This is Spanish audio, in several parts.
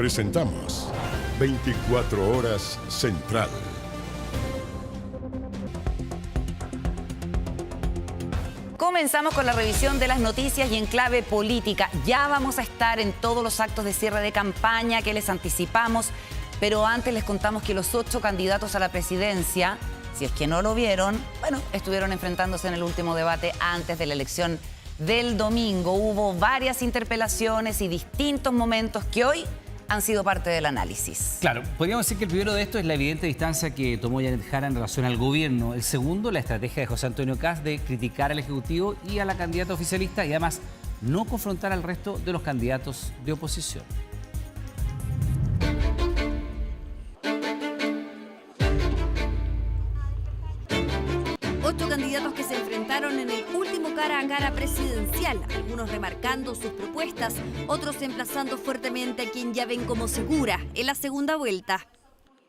Presentamos 24 Horas Central. Comenzamos con la revisión de las noticias y en clave política. Ya vamos a estar en todos los actos de cierre de campaña que les anticipamos, pero antes les contamos que los 8 candidatos a la presidencia, si es que no lo vieron, bueno, estuvieron enfrentándose en el último debate antes de la elección del domingo. Hubo varias interpelaciones y distintos momentos que hoy han sido parte del análisis. Claro, podríamos decir que el primero de esto es la evidente distancia que tomó Janet Jara en relación al gobierno. El segundo, la estrategia de José Antonio Kast de criticar al Ejecutivo y a la candidata oficialista y además no confrontar al resto de los candidatos de oposición. Candidatos que se enfrentaron en el último cara a cara presidencial, algunos remarcando sus propuestas, otros emplazando fuertemente a quien ya ven como segura en la segunda vuelta.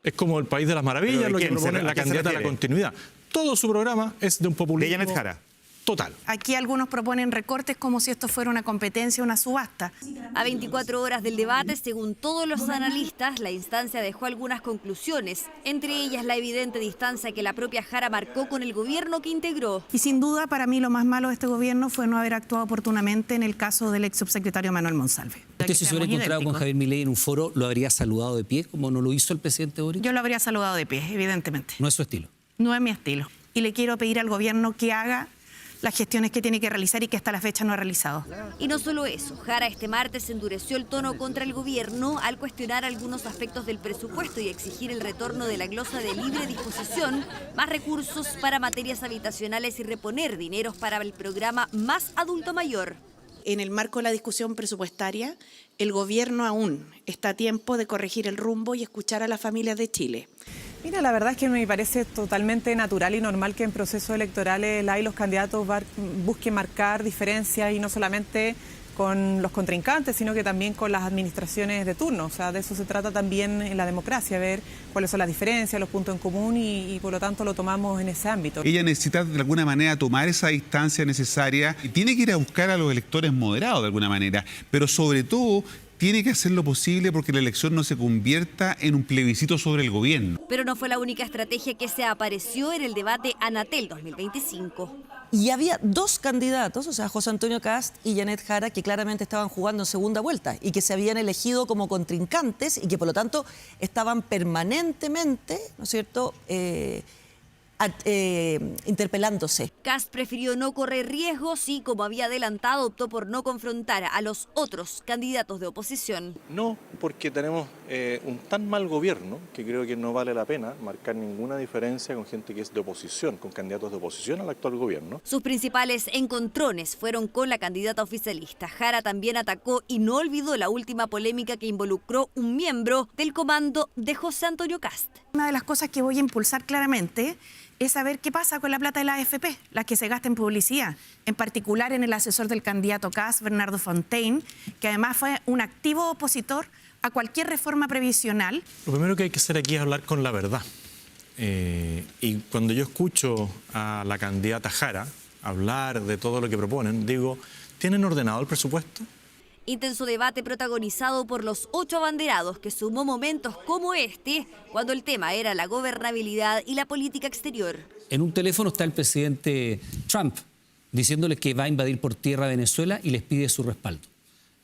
Es como el país de las maravillas, lo que propone la candidata a la continuidad. Todo su programa es de un populismo de Janet Jara. Total. Aquí algunos proponen recortes como si esto fuera una competencia, una subasta. A 24 horas del debate, según todos los analistas, la instancia dejó algunas conclusiones, entre ellas la evidente distancia que la propia Jara marcó con el gobierno que integró. Y sin duda, para mí lo más malo de este gobierno fue no haber actuado oportunamente en el caso del ex subsecretario Manuel Monsalve. ¿Usted si se hubiera encontrado con Javier Milei en un foro, lo habría saludado de pie, como no lo hizo el presidente Boric? Yo lo habría saludado de pie, evidentemente. No es su estilo. No es mi estilo. Y le quiero pedir al gobierno que haga las gestiones que tiene que realizar y que hasta la fecha no ha realizado. Y no solo eso, Jara este martes endureció el tono contra el gobierno al cuestionar algunos aspectos del presupuesto y exigir el retorno de la glosa de libre disposición, más recursos para materias habitacionales y reponer dineros para el programa Más Adulto Mayor. En el marco de la discusión presupuestaria, el gobierno aún está a tiempo de corregir el rumbo y escuchar a las familias de Chile. Mira, la verdad es que me parece totalmente natural y normal que en procesos electorales los candidatos busquen marcar diferencias y no solamente con los contrincantes, sino que también con las administraciones de turno. O sea, de eso se trata también en la democracia, ver cuáles son las diferencias, los puntos en común y por lo tanto lo tomamos en ese ámbito. Ella necesita de alguna manera tomar esa distancia necesaria y tiene que ir a buscar a los electores moderados de alguna manera, pero sobre todo tiene que hacer lo posible porque la elección no se convierta en un plebiscito sobre el gobierno. Pero no fue la única estrategia que se apareció en el debate Anatel 2025. Y había 2 candidatos, o sea, José Antonio Kast y Janet Jara, que claramente estaban jugando en segunda vuelta y que se habían elegido como contrincantes y que por lo tanto estaban permanentemente, ¿no es cierto?, interpelándose. Kast prefirió no correr riesgos y, como había adelantado, optó por no confrontar a los otros candidatos de oposición. No, porque tenemos un tan mal gobierno que creo que no vale la pena marcar ninguna diferencia con gente que es de oposición, con candidatos de oposición al actual gobierno. Sus principales encontrones fueron con la candidata oficialista. Jara también atacó y no olvidó la última polémica que involucró un miembro del comando de José Antonio Kast. Una de las cosas que voy a impulsar claramente es saber qué pasa con la plata de la AFP, la que se gasta en publicidad, en particular en el asesor del candidato Kast, Bernardo Fontaine, que además fue un activo opositor a cualquier reforma previsional. Lo primero que hay que hacer aquí es hablar con la verdad. Y cuando yo escucho a la candidata Jara hablar de todo lo que proponen, digo, ¿tienen ordenado el presupuesto? Intenso debate protagonizado por los 8 abanderados que sumó momentos como este, cuando el tema era la gobernabilidad y la política exterior. En un teléfono está el presidente Trump diciéndoles que va a invadir por tierra Venezuela y les pide su respaldo.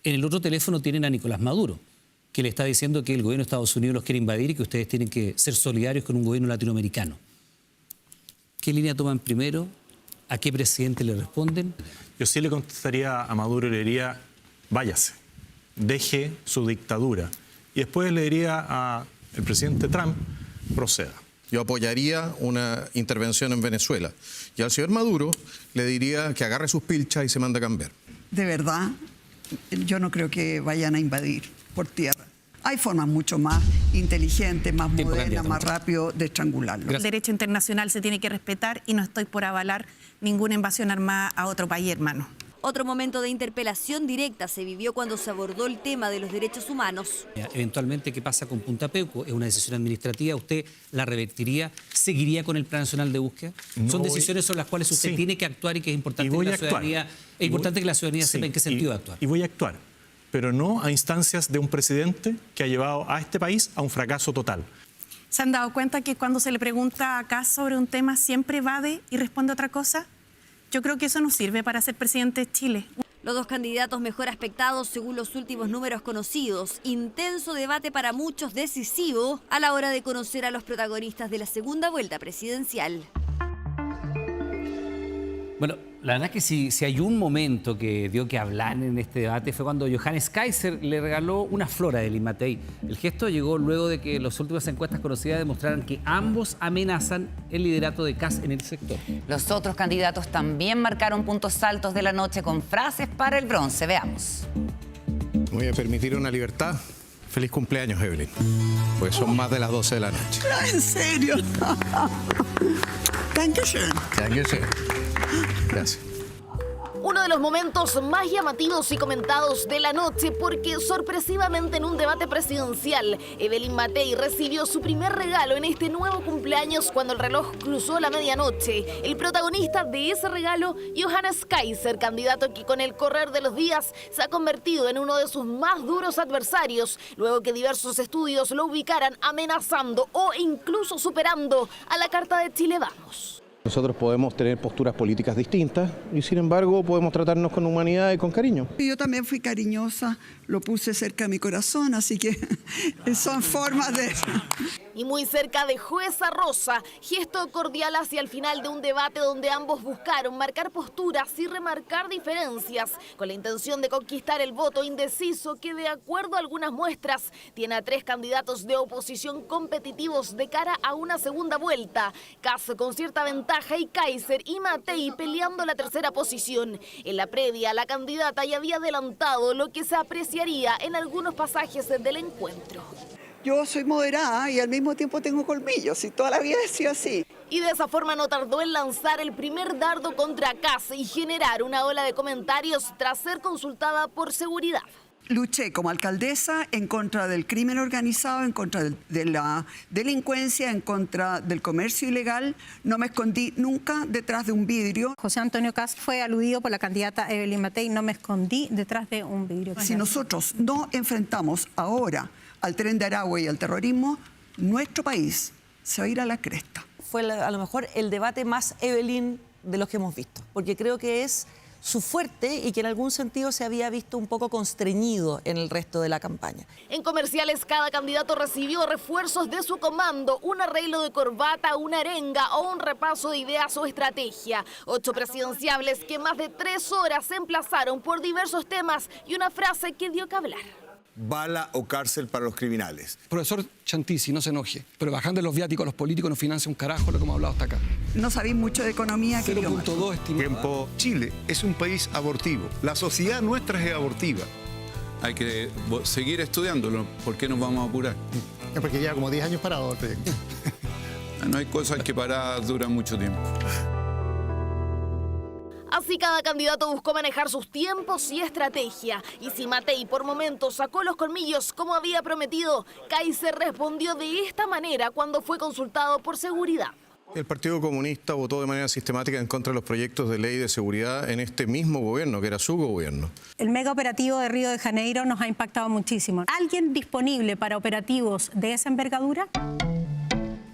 En el otro teléfono tienen a Nicolás Maduro, que le está diciendo que el gobierno de Estados Unidos los quiere invadir y que ustedes tienen que ser solidarios con un gobierno latinoamericano. ¿Qué línea toman primero? ¿A qué presidente le responden? Yo sí le contestaría a Maduro y le diría: váyase, deje su dictadura. Y después le diría al presidente Trump: proceda. Yo apoyaría una intervención en Venezuela. Y al señor Maduro le diría que agarre sus pilchas y se mande a cambiar. De verdad, yo no creo que vayan a invadir por tierra. Hay formas mucho más inteligentes, más modernas, más rápido de estrangularlo. El derecho internacional se tiene que respetar y no estoy por avalar ninguna invasión armada a otro país hermano. Otro momento de interpelación directa se vivió cuando se abordó el tema de los derechos humanos. Eventualmente, ¿qué pasa con Punta Peuco? Es una decisión administrativa. ¿Usted la revertiría? ¿Seguiría con el Plan Nacional de Búsqueda? No, Son decisiones sobre las cuales usted tiene que actuar y que es importante que la ciudadanía, sepa en qué sentido actuar. Y voy a actuar. pero no a instancias de un presidente que ha llevado a este país a un fracaso total. ¿Se han dado cuenta que cuando se le pregunta a Kast sobre un tema siempre evade y responde otra cosa? Yo creo que eso no sirve para ser presidente de Chile. Los dos candidatos mejor aspectados según los últimos números conocidos. Intenso debate para muchos, decisivo a la hora de conocer a los protagonistas de la segunda vuelta presidencial. Bueno, la verdad es que si hay un momento que dio que hablar en este debate fue cuando Johannes Kaiser le regaló una flor a Evelyn Matei. El gesto llegó luego de que las últimas encuestas conocidas demostraran que ambos amenazan el liderato de Kast en el sector. Los otros candidatos también marcaron puntos altos de la noche con frases para el bronce. Veamos. Me voy a permitir una libertad. Feliz cumpleaños, Evelyn. Pues son más de las 12 de la noche. ¿En serio? Dankeschön. Dankeschön. Gracias. Uno de los momentos más llamativos y comentados de la noche porque sorpresivamente en un debate presidencial, Evelyn Matei recibió su primer regalo en este nuevo cumpleaños cuando el reloj cruzó la medianoche. El protagonista de ese regalo, Johannes Kaiser, candidato que con el correr de los días se ha convertido en uno de sus más duros adversarios, luego que diversos estudios lo ubicaran amenazando o incluso superando a la carta de Chile Vamos. Nosotros podemos tener posturas políticas distintas y sin embargo podemos tratarnos con humanidad y con cariño. Yo también fui cariñosa, lo puse cerca de mi corazón, así que son formas de... Y muy cerca dejó esa rosa, gesto cordial hacia el final de un debate donde ambos buscaron marcar posturas y remarcar diferencias, con la intención de conquistar el voto indeciso que, de acuerdo a algunas muestras, tiene a 3 candidatos de oposición competitivos de cara a una segunda vuelta. Kast con cierta ventaja y Kaiser y Matei peleando la tercera posición. En la previa, la candidata ya había adelantado lo que se apreciaría en algunos pasajes del encuentro. Yo soy moderada y al mismo tiempo tengo colmillos y toda la vida he sido así. Y de esa forma no tardó en lanzar el primer dardo contra Kast y generar una ola de comentarios tras ser consultada por seguridad. Luché como alcaldesa en contra del crimen organizado, en contra de la delincuencia, en contra del comercio ilegal. No me escondí nunca detrás de un vidrio. José Antonio Kast fue aludido por la candidata Evelyn Matei. No me escondí detrás de un vidrio. Si nosotros no enfrentamos ahora al Tren de Aragua y al terrorismo, nuestro país se va a ir a la cresta. Fue a lo mejor el debate más Evelyn de los que hemos visto, porque creo que es su fuerte y que en algún sentido se había visto un poco constreñido en el resto de la campaña. En comerciales, cada candidato recibió refuerzos de su comando, un arreglo de corbata, una arenga o un repaso de ideas o estrategia. 8 presidenciables que más de 3 horas se emplazaron por diversos temas y una frase que dio que hablar. Bala o cárcel para los criminales. Profesor Chantisi, no se enoje, pero bajando los viáticos a los políticos no financia un carajo lo que hemos hablado hasta acá. No sabéis mucho de economía. 0.2 estimado. Tiempo. Chile es un país abortivo. La sociedad nuestra es abortiva. Hay que seguir estudiándolo. ¿Por qué nos vamos a apurar? Porque lleva como 10 años parado el proyecto. No hay cosas que paradas duran mucho tiempo. Así cada candidato buscó manejar sus tiempos y estrategia. Y si Matei por momentos sacó los colmillos como había prometido, Kaiser respondió de esta manera cuando fue consultado por seguridad. El Partido Comunista votó de manera sistemática en contra de los proyectos de ley de seguridad en este mismo gobierno, que era su gobierno. El mega operativo de Río de Janeiro nos ha impactado muchísimo. ¿Alguien disponible para operativos de esa envergadura?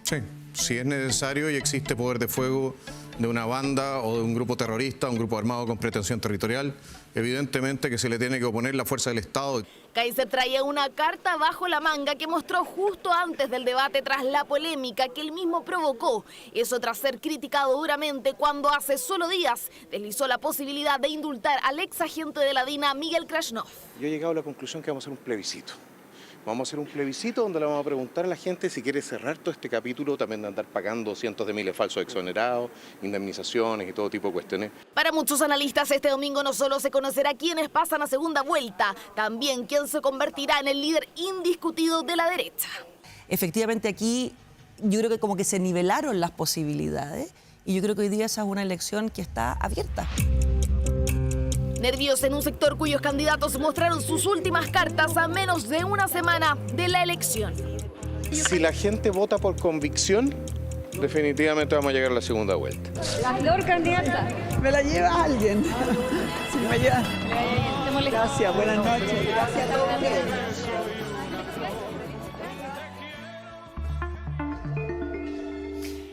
Sí, si es necesario y existe poder de fuego de una banda o de un grupo terrorista, un grupo armado con pretensión territorial, evidentemente que se le tiene que oponer la fuerza del Estado. Kaiser traía una carta bajo la manga que mostró justo antes del debate tras la polémica que él mismo provocó. Eso tras ser criticado duramente cuando hace solo días deslizó la posibilidad de indultar al ex agente de la DINA, Miguel Krasnov. Yo he llegado a la conclusión que vamos a hacer un plebiscito. Vamos a hacer un plebiscito donde le vamos a preguntar a la gente si quiere cerrar todo este capítulo, también de andar pagando cientos de miles de falsos exonerados, indemnizaciones y todo tipo de cuestiones. Para muchos analistas, este domingo no solo se conocerá quiénes pasan a segunda vuelta, también quién se convertirá en el líder indiscutido de la derecha. Efectivamente, aquí yo creo que como que se nivelaron las posibilidades y yo creo que hoy día esa es una elección que está abierta. Nervios en un sector cuyos candidatos mostraron sus últimas cartas a menos de una semana de la elección. Si la gente vota por convicción, definitivamente vamos a llegar a la segunda vuelta. La flor candidata. Me la lleva alguien. Sí, me lleva. molestar. Gracias, buenas noches. Gracias a todos ustedes.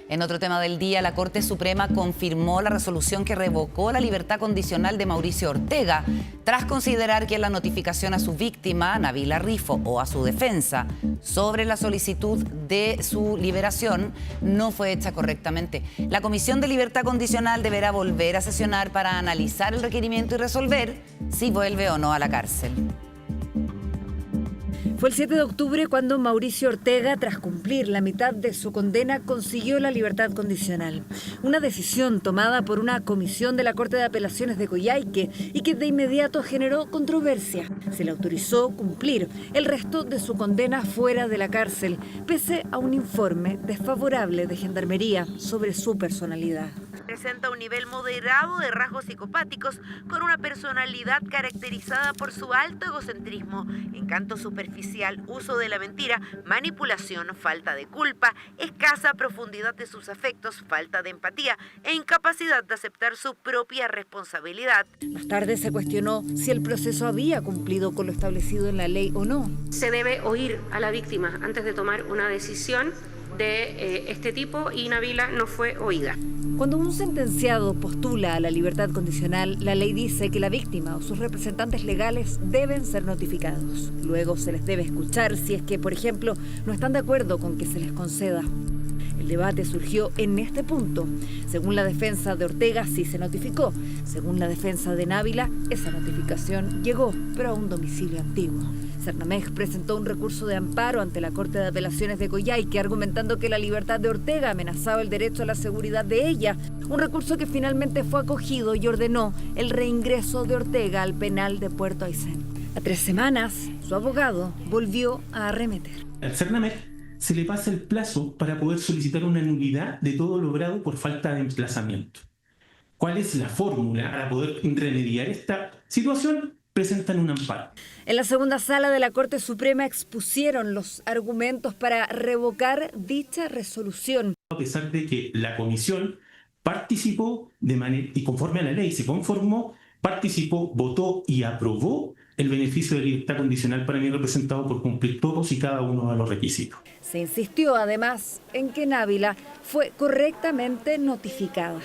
En otro tema del día, la Corte Suprema confirmó la resolución que revocó la libertad condicional de Mauricio Ortega tras considerar que la notificación a su víctima, Nabila Rifo, o a su defensa sobre la solicitud de su liberación no fue hecha correctamente. La Comisión de Libertad Condicional deberá volver a sesionar para analizar el requerimiento y resolver si vuelve o no a la cárcel. Fue el 7 de octubre cuando Mauricio Ortega, tras cumplir la mitad de su condena, consiguió la libertad condicional. Una decisión tomada por una comisión de la Corte de Apelaciones de Coyhaique y que de inmediato generó controversia. Se le autorizó cumplir el resto de su condena fuera de la cárcel, pese a un informe desfavorable de Gendarmería sobre su personalidad. Presenta un nivel moderado de rasgos psicopáticos con una personalidad caracterizada por su alto egocentrismo, encanto superficial, uso de la mentira, manipulación, falta de culpa, escasa profundidad de sus afectos, falta de empatía e incapacidad de aceptar su propia responsabilidad. Más tarde se cuestionó si el proceso había cumplido con lo establecido en la ley o no. Se debe oír a la víctima antes de tomar una decisión de este tipo y Nabila no fue oída. Cuando un sentenciado postula a la libertad condicional, la ley dice que la víctima o sus representantes legales deben ser notificados. Luego se les debe escuchar si es que, por ejemplo, no están de acuerdo con que se les conceda. El debate surgió en este punto. Según la defensa de Ortega, sí se notificó. Según la defensa de Nabila, esa notificación llegó, pero a un domicilio antiguo. Cernamej presentó un recurso de amparo ante la Corte de Apelaciones de Coyhaique, argumentando que la libertad de Ortega amenazaba el derecho a la seguridad de ella. Un recurso que finalmente fue acogido y ordenó el reingreso de Ortega al penal de Puerto Aysén. A 3 semanas, su abogado volvió a arremeter. Al Cernamej se le pasa el plazo para poder solicitar una nulidad de todo logrado por falta de emplazamiento. ¿Cuál es la fórmula para poder remediar esta situación? Presentan un amparo. En la segunda sala de la Corte Suprema expusieron los argumentos para revocar dicha resolución. A pesar de que la comisión participó de manera, y conforme a la ley se conformó, participó, votó y aprobó el beneficio de libertad condicional para mí representado por cumplir todos y cada uno de los requisitos. Se insistió además en que Nabila fue correctamente notificada.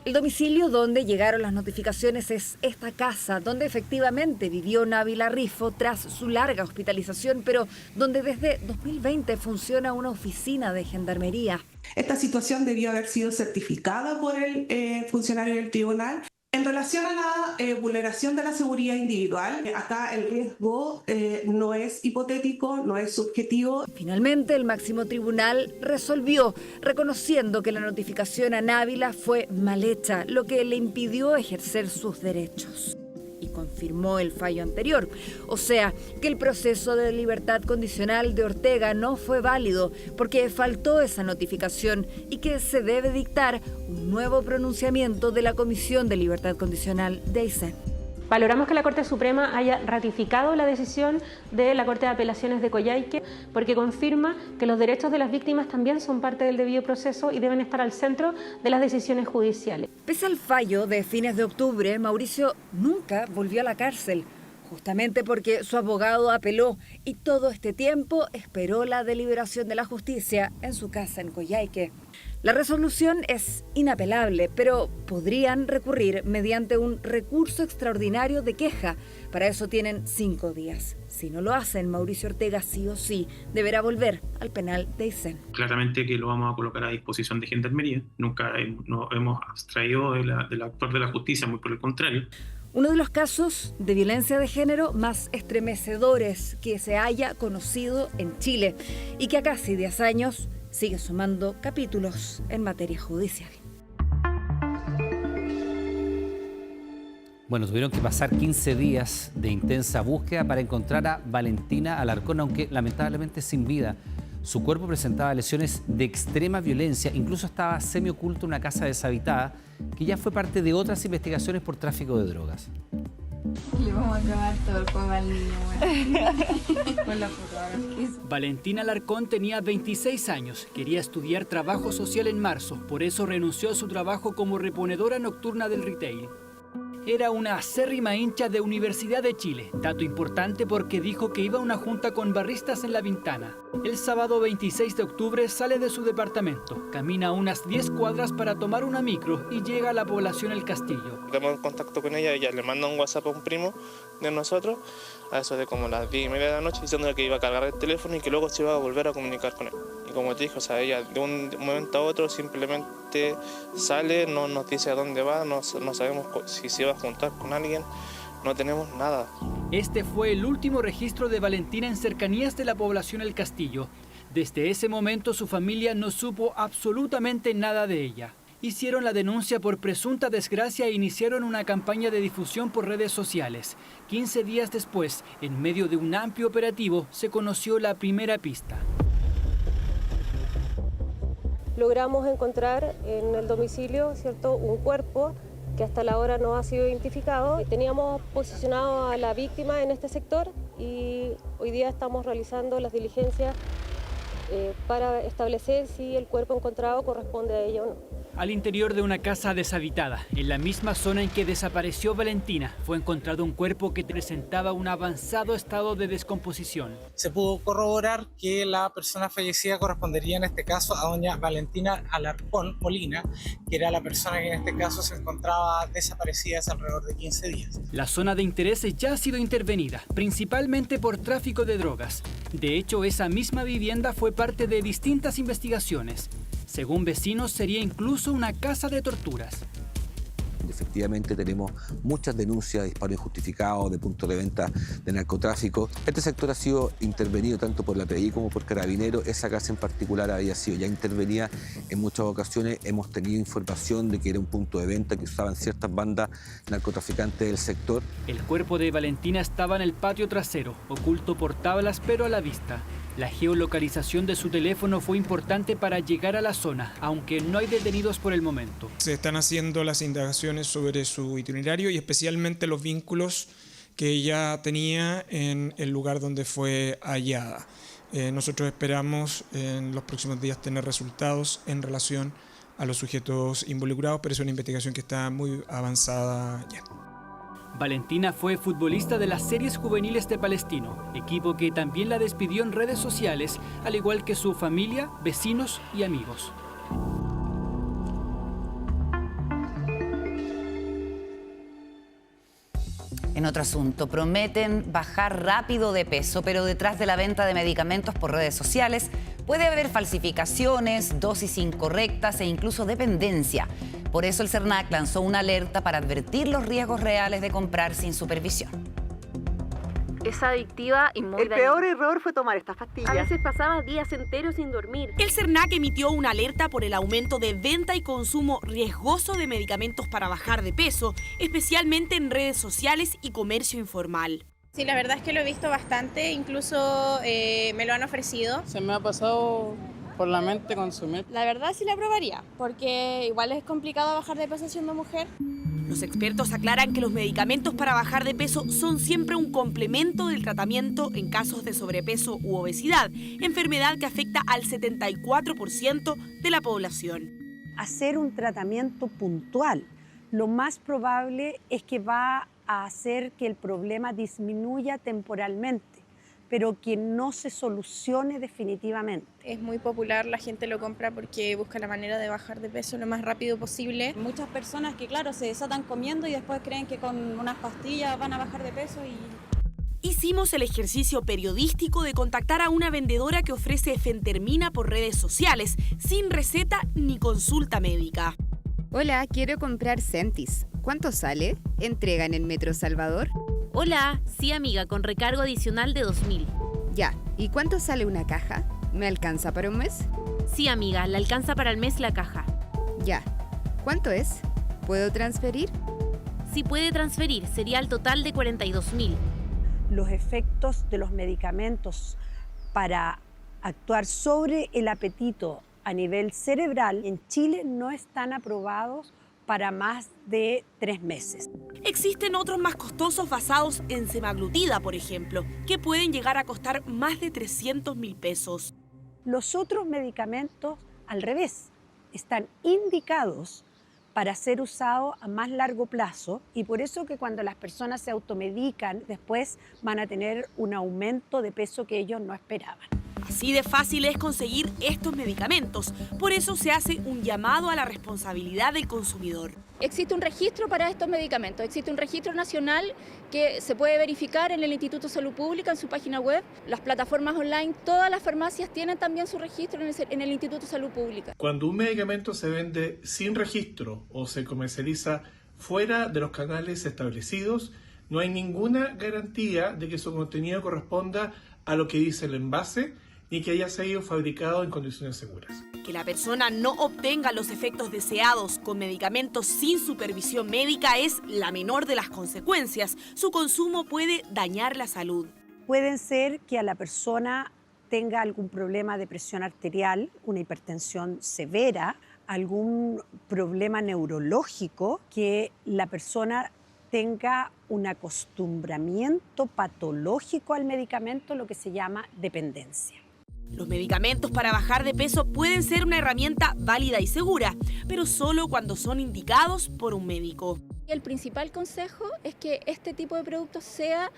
El domicilio donde llegaron las notificaciones es esta casa, donde efectivamente vivió Nabila Rifo tras su larga hospitalización, pero donde desde 2020 funciona una oficina de gendarmería. Esta situación debió haber sido certificada por el funcionario del tribunal. En relación a la vulneración de la seguridad individual, acá el riesgo no es hipotético, no es subjetivo. Finalmente, el máximo tribunal resolvió, reconociendo que la notificación a Nabila fue mal hecha, lo que le impidió ejercer sus derechos. Y confirmó el fallo anterior, o sea, que el proceso de libertad condicional de Ortega no fue válido porque faltó esa notificación y que se debe dictar un nuevo pronunciamiento de la Comisión de Libertad Condicional de Aysén. Valoramos que la Corte Suprema haya ratificado la decisión de la Corte de Apelaciones de Coyhaique porque confirma que los derechos de las víctimas también son parte del debido proceso y deben estar al centro de las decisiones judiciales. Pese al fallo de fines de octubre, Mauricio nunca volvió a la cárcel, justamente porque su abogado apeló y todo este tiempo esperó la deliberación de la justicia en su casa en Coyhaique. La resolución es inapelable, pero podrían recurrir mediante un recurso extraordinario de queja. Para eso tienen 5 días. Si no lo hacen, Mauricio Ortega sí o sí deberá volver al penal de Aysén. Claramente que lo vamos a colocar a disposición de Gendarmería. Nunca nos hemos abstraído del actor de la justicia, muy por el contrario. Uno de los casos de violencia de género más estremecedores que se haya conocido en Chile y que a casi 10 años sigue sumando capítulos en materia judicial. Bueno, tuvieron que pasar 15 días de intensa búsqueda para encontrar a Valentina Alarcón, aunque lamentablemente sin vida. Su cuerpo presentaba lesiones de extrema violencia, incluso estaba semioculto en una casa deshabitada, que ya fue parte de otras investigaciones por tráfico de drogas. Le vamos a acabar todo el juego al niño, con la Valentina Alarcón tenía 26 años, quería estudiar trabajo social en marzo, por eso renunció a su trabajo como reponedora nocturna del retail. Era una acérrima hincha de Universidad de Chile, dato importante porque dijo que iba a una junta con barristas en La Pintana. El sábado 26 de octubre sale de su departamento, camina unas 10 cuadras para tomar una micro y llega a la población El Castillo. Tenemos contacto con ella, ella le manda un WhatsApp a un primo de nosotros, a eso de como las 10:30 de la noche, diciéndole que iba a cargar el teléfono y que luego se iba a volver a comunicar con él. Y como te dije, o sea, ella de un momento a otro simplemente sale, no nos dice a dónde va, no sabemos si se va a juntar con alguien, no tenemos nada. Este fue el último registro de Valentina en cercanías de la población El Castillo. Desde ese momento su familia no supo absolutamente nada de ella. Hicieron la denuncia por presunta desgracia e iniciaron una campaña de difusión por redes sociales. 15 días después, en medio de un amplio operativo, se conoció la primera pista. Logramos encontrar en el domicilio, ¿cierto?, un cuerpo que hasta la hora no ha sido identificado. Teníamos posicionado a la víctima en este sector y hoy día estamos realizando las diligencias para establecer si el cuerpo encontrado corresponde a ella o no. Al interior de una casa deshabitada, en la misma zona en que desapareció Valentina, fue encontrado un cuerpo que presentaba un avanzado estado de descomposición. Se pudo corroborar que la persona fallecida correspondería en este caso a doña Valentina Alarcón Molina, que era la persona que en este caso se encontraba desaparecida hace alrededor de 15 días. La zona de interés ya ha sido intervenida, principalmente por tráfico de drogas. De hecho, esa misma vivienda fue parte de distintas investigaciones. Según vecinos, sería incluso una casa de torturas. Efectivamente tenemos muchas denuncias de disparos injustificados, de puntos de venta de narcotráfico. Este sector ha sido intervenido tanto por la PDI como por Carabineros. Esa casa en particular había sido ya intervenida en muchas ocasiones. Hemos tenido información de que era un punto de venta que usaban ciertas bandas narcotraficantes del sector. El cuerpo de Valentina estaba en el patio trasero, oculto por tablas pero a la vista. La geolocalización de su teléfono fue importante para llegar a la zona, aunque no hay detenidos por el momento. Se están haciendo las indagaciones sobre su itinerario y especialmente los vínculos que ella tenía en el lugar donde fue hallada. Nosotros esperamos en los próximos días tener resultados en relación a los sujetos involucrados, pero es una investigación que está muy avanzada ya. Valentina fue futbolista de las series juveniles de Palestino, equipo que también la despidió en redes sociales, al igual que su familia, vecinos y amigos. En otro asunto, prometen bajar rápido de peso, pero detrás de la venta de medicamentos por redes sociales puede haber falsificaciones, dosis incorrectas e incluso dependencia. Por eso el CERNAC lanzó una alerta para advertir los riesgos reales de comprar sin supervisión. Es adictiva y muy El peor error fue tomar estas pastillas. A veces pasaba días enteros sin dormir. El CERNAC emitió una alerta por el aumento de venta y consumo riesgoso de medicamentos para bajar de peso, especialmente en redes sociales y comercio informal. Sí, la verdad es que lo he visto bastante, incluso me lo han ofrecido. Se me ha pasado por la mente consumir. La verdad sí la probaría, porque igual es complicado bajar de peso siendo mujer. Los expertos aclaran que los medicamentos para bajar de peso son siempre un complemento del tratamiento en casos de sobrepeso u obesidad, enfermedad que afecta al 74% de la población. Hacer un tratamiento puntual, lo más probable es que va a hacer que el problema disminuya temporalmente, pero que no se solucione definitivamente. Es muy popular, la gente lo compra porque busca la manera de bajar de peso lo más rápido posible. Muchas personas que, claro, se desatan comiendo y después creen que con unas pastillas van a bajar de peso y... Hicimos el ejercicio periodístico de contactar a una vendedora que ofrece efentermina por redes sociales, sin receta ni consulta médica. Hola, quiero comprar Centis. ¿Cuánto sale? ¿Entrega en el Metro Salvador? Hola, sí amiga, con recargo adicional de 2.000. Ya, ¿y cuánto sale una caja? ¿Me alcanza para un mes? Sí amiga, le alcanza para el mes la caja. Ya, ¿cuánto es? ¿Puedo transferir? Sí puede transferir, sería el total de 42.000. Los efectos de los medicamentos para actuar sobre el apetito a nivel cerebral en Chile no están aprobados para más de 3 meses. Existen otros más costosos basados en semaglutida, por ejemplo, que pueden llegar a costar más de 300.000 pesos. Los otros medicamentos, al revés, están indicados para ser usado a más largo plazo, y por eso que cuando las personas se automedican, después van a tener un aumento de peso que ellos no esperaban. Así de fácil es conseguir estos medicamentos. Por eso se hace un llamado a la responsabilidad del consumidor. Existe un registro para estos medicamentos, existe un registro nacional que se puede verificar en el Instituto de Salud Pública, en su página web, las plataformas online, todas las farmacias tienen también su registro en el Instituto de Salud Pública. Cuando un medicamento se vende sin registro o se comercializa fuera de los canales establecidos, no hay ninguna garantía de que su contenido corresponda a lo que dice el envase ni que haya sido fabricado en condiciones seguras. Que la persona no obtenga los efectos deseados con medicamentos sin supervisión médica es la menor de las consecuencias. Su consumo puede dañar la salud. Pueden ser que a la persona tenga algún problema de presión arterial, una hipertensión severa, algún problema neurológico, que la persona tenga un acostumbramiento patológico al medicamento, lo que se llama dependencia. Los medicamentos para bajar de peso pueden ser una herramienta válida y segura, pero solo cuando son indicados por un médico. El principal consejo es que este tipo de productos sea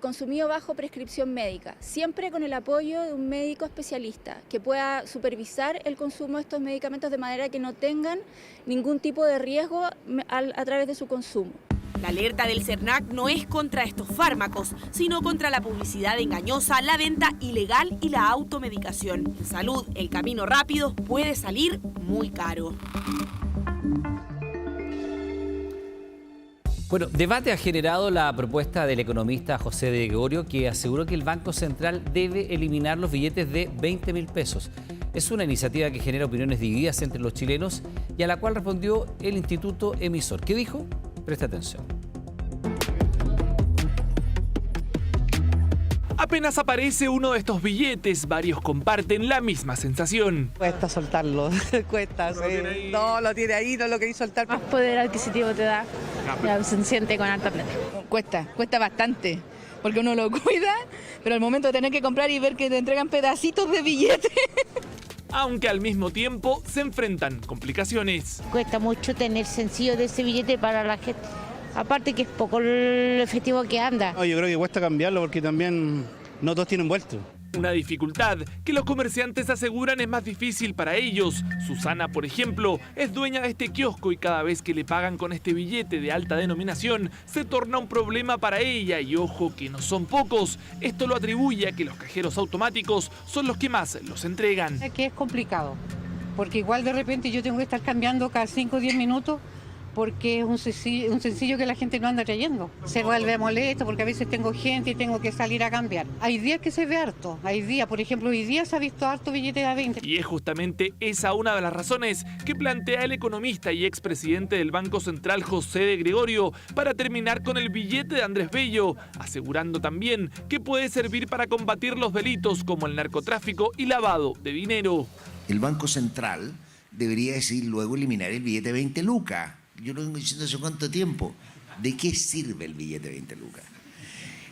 consumido bajo prescripción médica, siempre con el apoyo de un médico especialista que pueda supervisar el consumo de estos medicamentos de manera que no tengan ningún tipo de riesgo a través de su consumo. La alerta del CERNAC no es contra estos fármacos, sino contra la publicidad engañosa, la venta ilegal y la automedicación. En salud, el camino rápido puede salir muy caro. Bueno, debate ha generado la propuesta del economista José de Gregorio, que aseguró que el Banco Central debe eliminar los billetes de 20.000 pesos. Es una iniciativa que genera opiniones divididas entre los chilenos y a la cual respondió el Instituto Emisor. ¿Qué dijo? Presta atención. Apenas aparece uno de estos billetes, varios comparten la misma sensación. Cuesta soltarlo, cuesta. No, lo tiene ahí, no lo queréis soltar. Más poder adquisitivo te da, se siente con alta plata. Cuesta bastante, porque uno lo cuida, pero al momento de tener que comprar y ver que te entregan pedacitos de billete. Aunque al mismo tiempo se enfrentan complicaciones. Cuesta mucho tener sencillo de ese billete para la gente. Aparte que es poco el efectivo que anda. No, yo creo que cuesta cambiarlo porque también no todos tienen vuelto. Una dificultad que los comerciantes aseguran es más difícil para ellos. Susana, por ejemplo, es dueña de este kiosco y cada vez que le pagan con este billete de alta denominación se torna un problema para ella y ojo que no son pocos. Esto lo atribuye a que los cajeros automáticos son los que más los entregan. Es que es complicado, porque igual de repente yo tengo que estar cambiando cada 5 o 10 minutos porque es un sencillo que la gente no anda trayendo. Se vuelve molesto porque a veces tengo gente y tengo que salir a cambiar. Hay días que se ve harto, hay días, por ejemplo, hoy día se ha visto harto billete de 20. Y es justamente esa una de las razones que plantea el economista y expresidente del Banco Central José de Gregorio para terminar con el billete de Andrés Bello, asegurando también que puede servir para combatir los delitos como el narcotráfico y lavado de dinero. El Banco Central debería decidir luego eliminar el billete de 20 lucas. Yo lo vengo diciendo hace cuánto tiempo. ¿De qué sirve el billete de 20 lucas?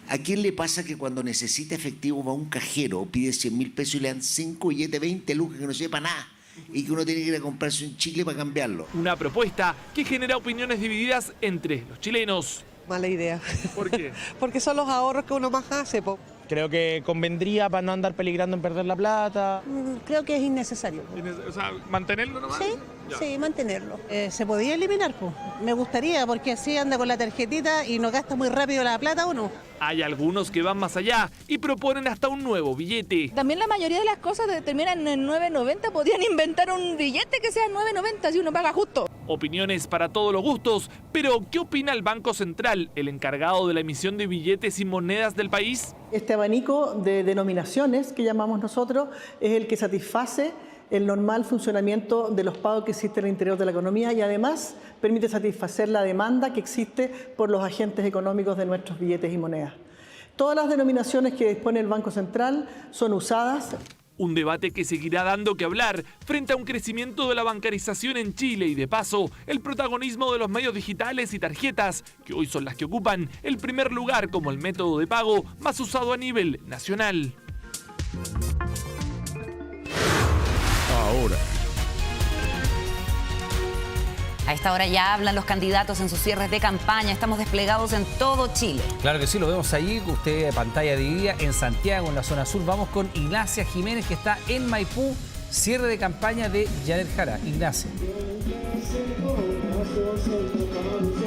¿A quién le pasa que cuando necesita efectivo va a un cajero, pide 100.000 pesos y le dan 5 billetes de 20 lucas que no sirve para nada? Y que uno tiene que ir a comprarse un chicle para cambiarlo. Una propuesta que genera opiniones divididas entre los chilenos. Mala idea. ¿Por qué? Porque son los ahorros que uno más hace, po. Creo que convendría para no andar peligrando en perder la plata. Creo que es innecesario. O sea, ¿mantenerlo nomás? Sí, mantenerlo. Se podía eliminar, pues. Me gustaría, porque así anda con la tarjetita y no gasta muy rápido la plata uno. Hay algunos que van más allá y proponen hasta un nuevo billete. También la mayoría de las cosas terminan en 9.90. Podrían inventar un billete que sea 9.90 si uno paga justo. Opiniones para todos los gustos, pero ¿qué opina el Banco Central, el encargado de la emisión de billetes y monedas del país? Este abanico de denominaciones que llamamos nosotros es el que satisface el normal funcionamiento de los pagos que existen en el interior de la economía y además permite satisfacer la demanda que existe por los agentes económicos de nuestros billetes y monedas. Todas las denominaciones que dispone el Banco Central son usadas. Un debate que seguirá dando que hablar frente a un crecimiento de la bancarización en Chile y de paso el protagonismo de los medios digitales y tarjetas, que hoy son las que ocupan el primer lugar como el método de pago más usado a nivel nacional. Ahora, A esta hora ya hablan los candidatos en sus cierres de campaña. Estamos desplegados en todo Chile. Claro que sí, lo vemos ahí, usted pantalla dividida en Santiago, en la zona sur. Vamos con Ignacia Jiménez, que está en Maipú, cierre de campaña de Janet Jara. Ignacia.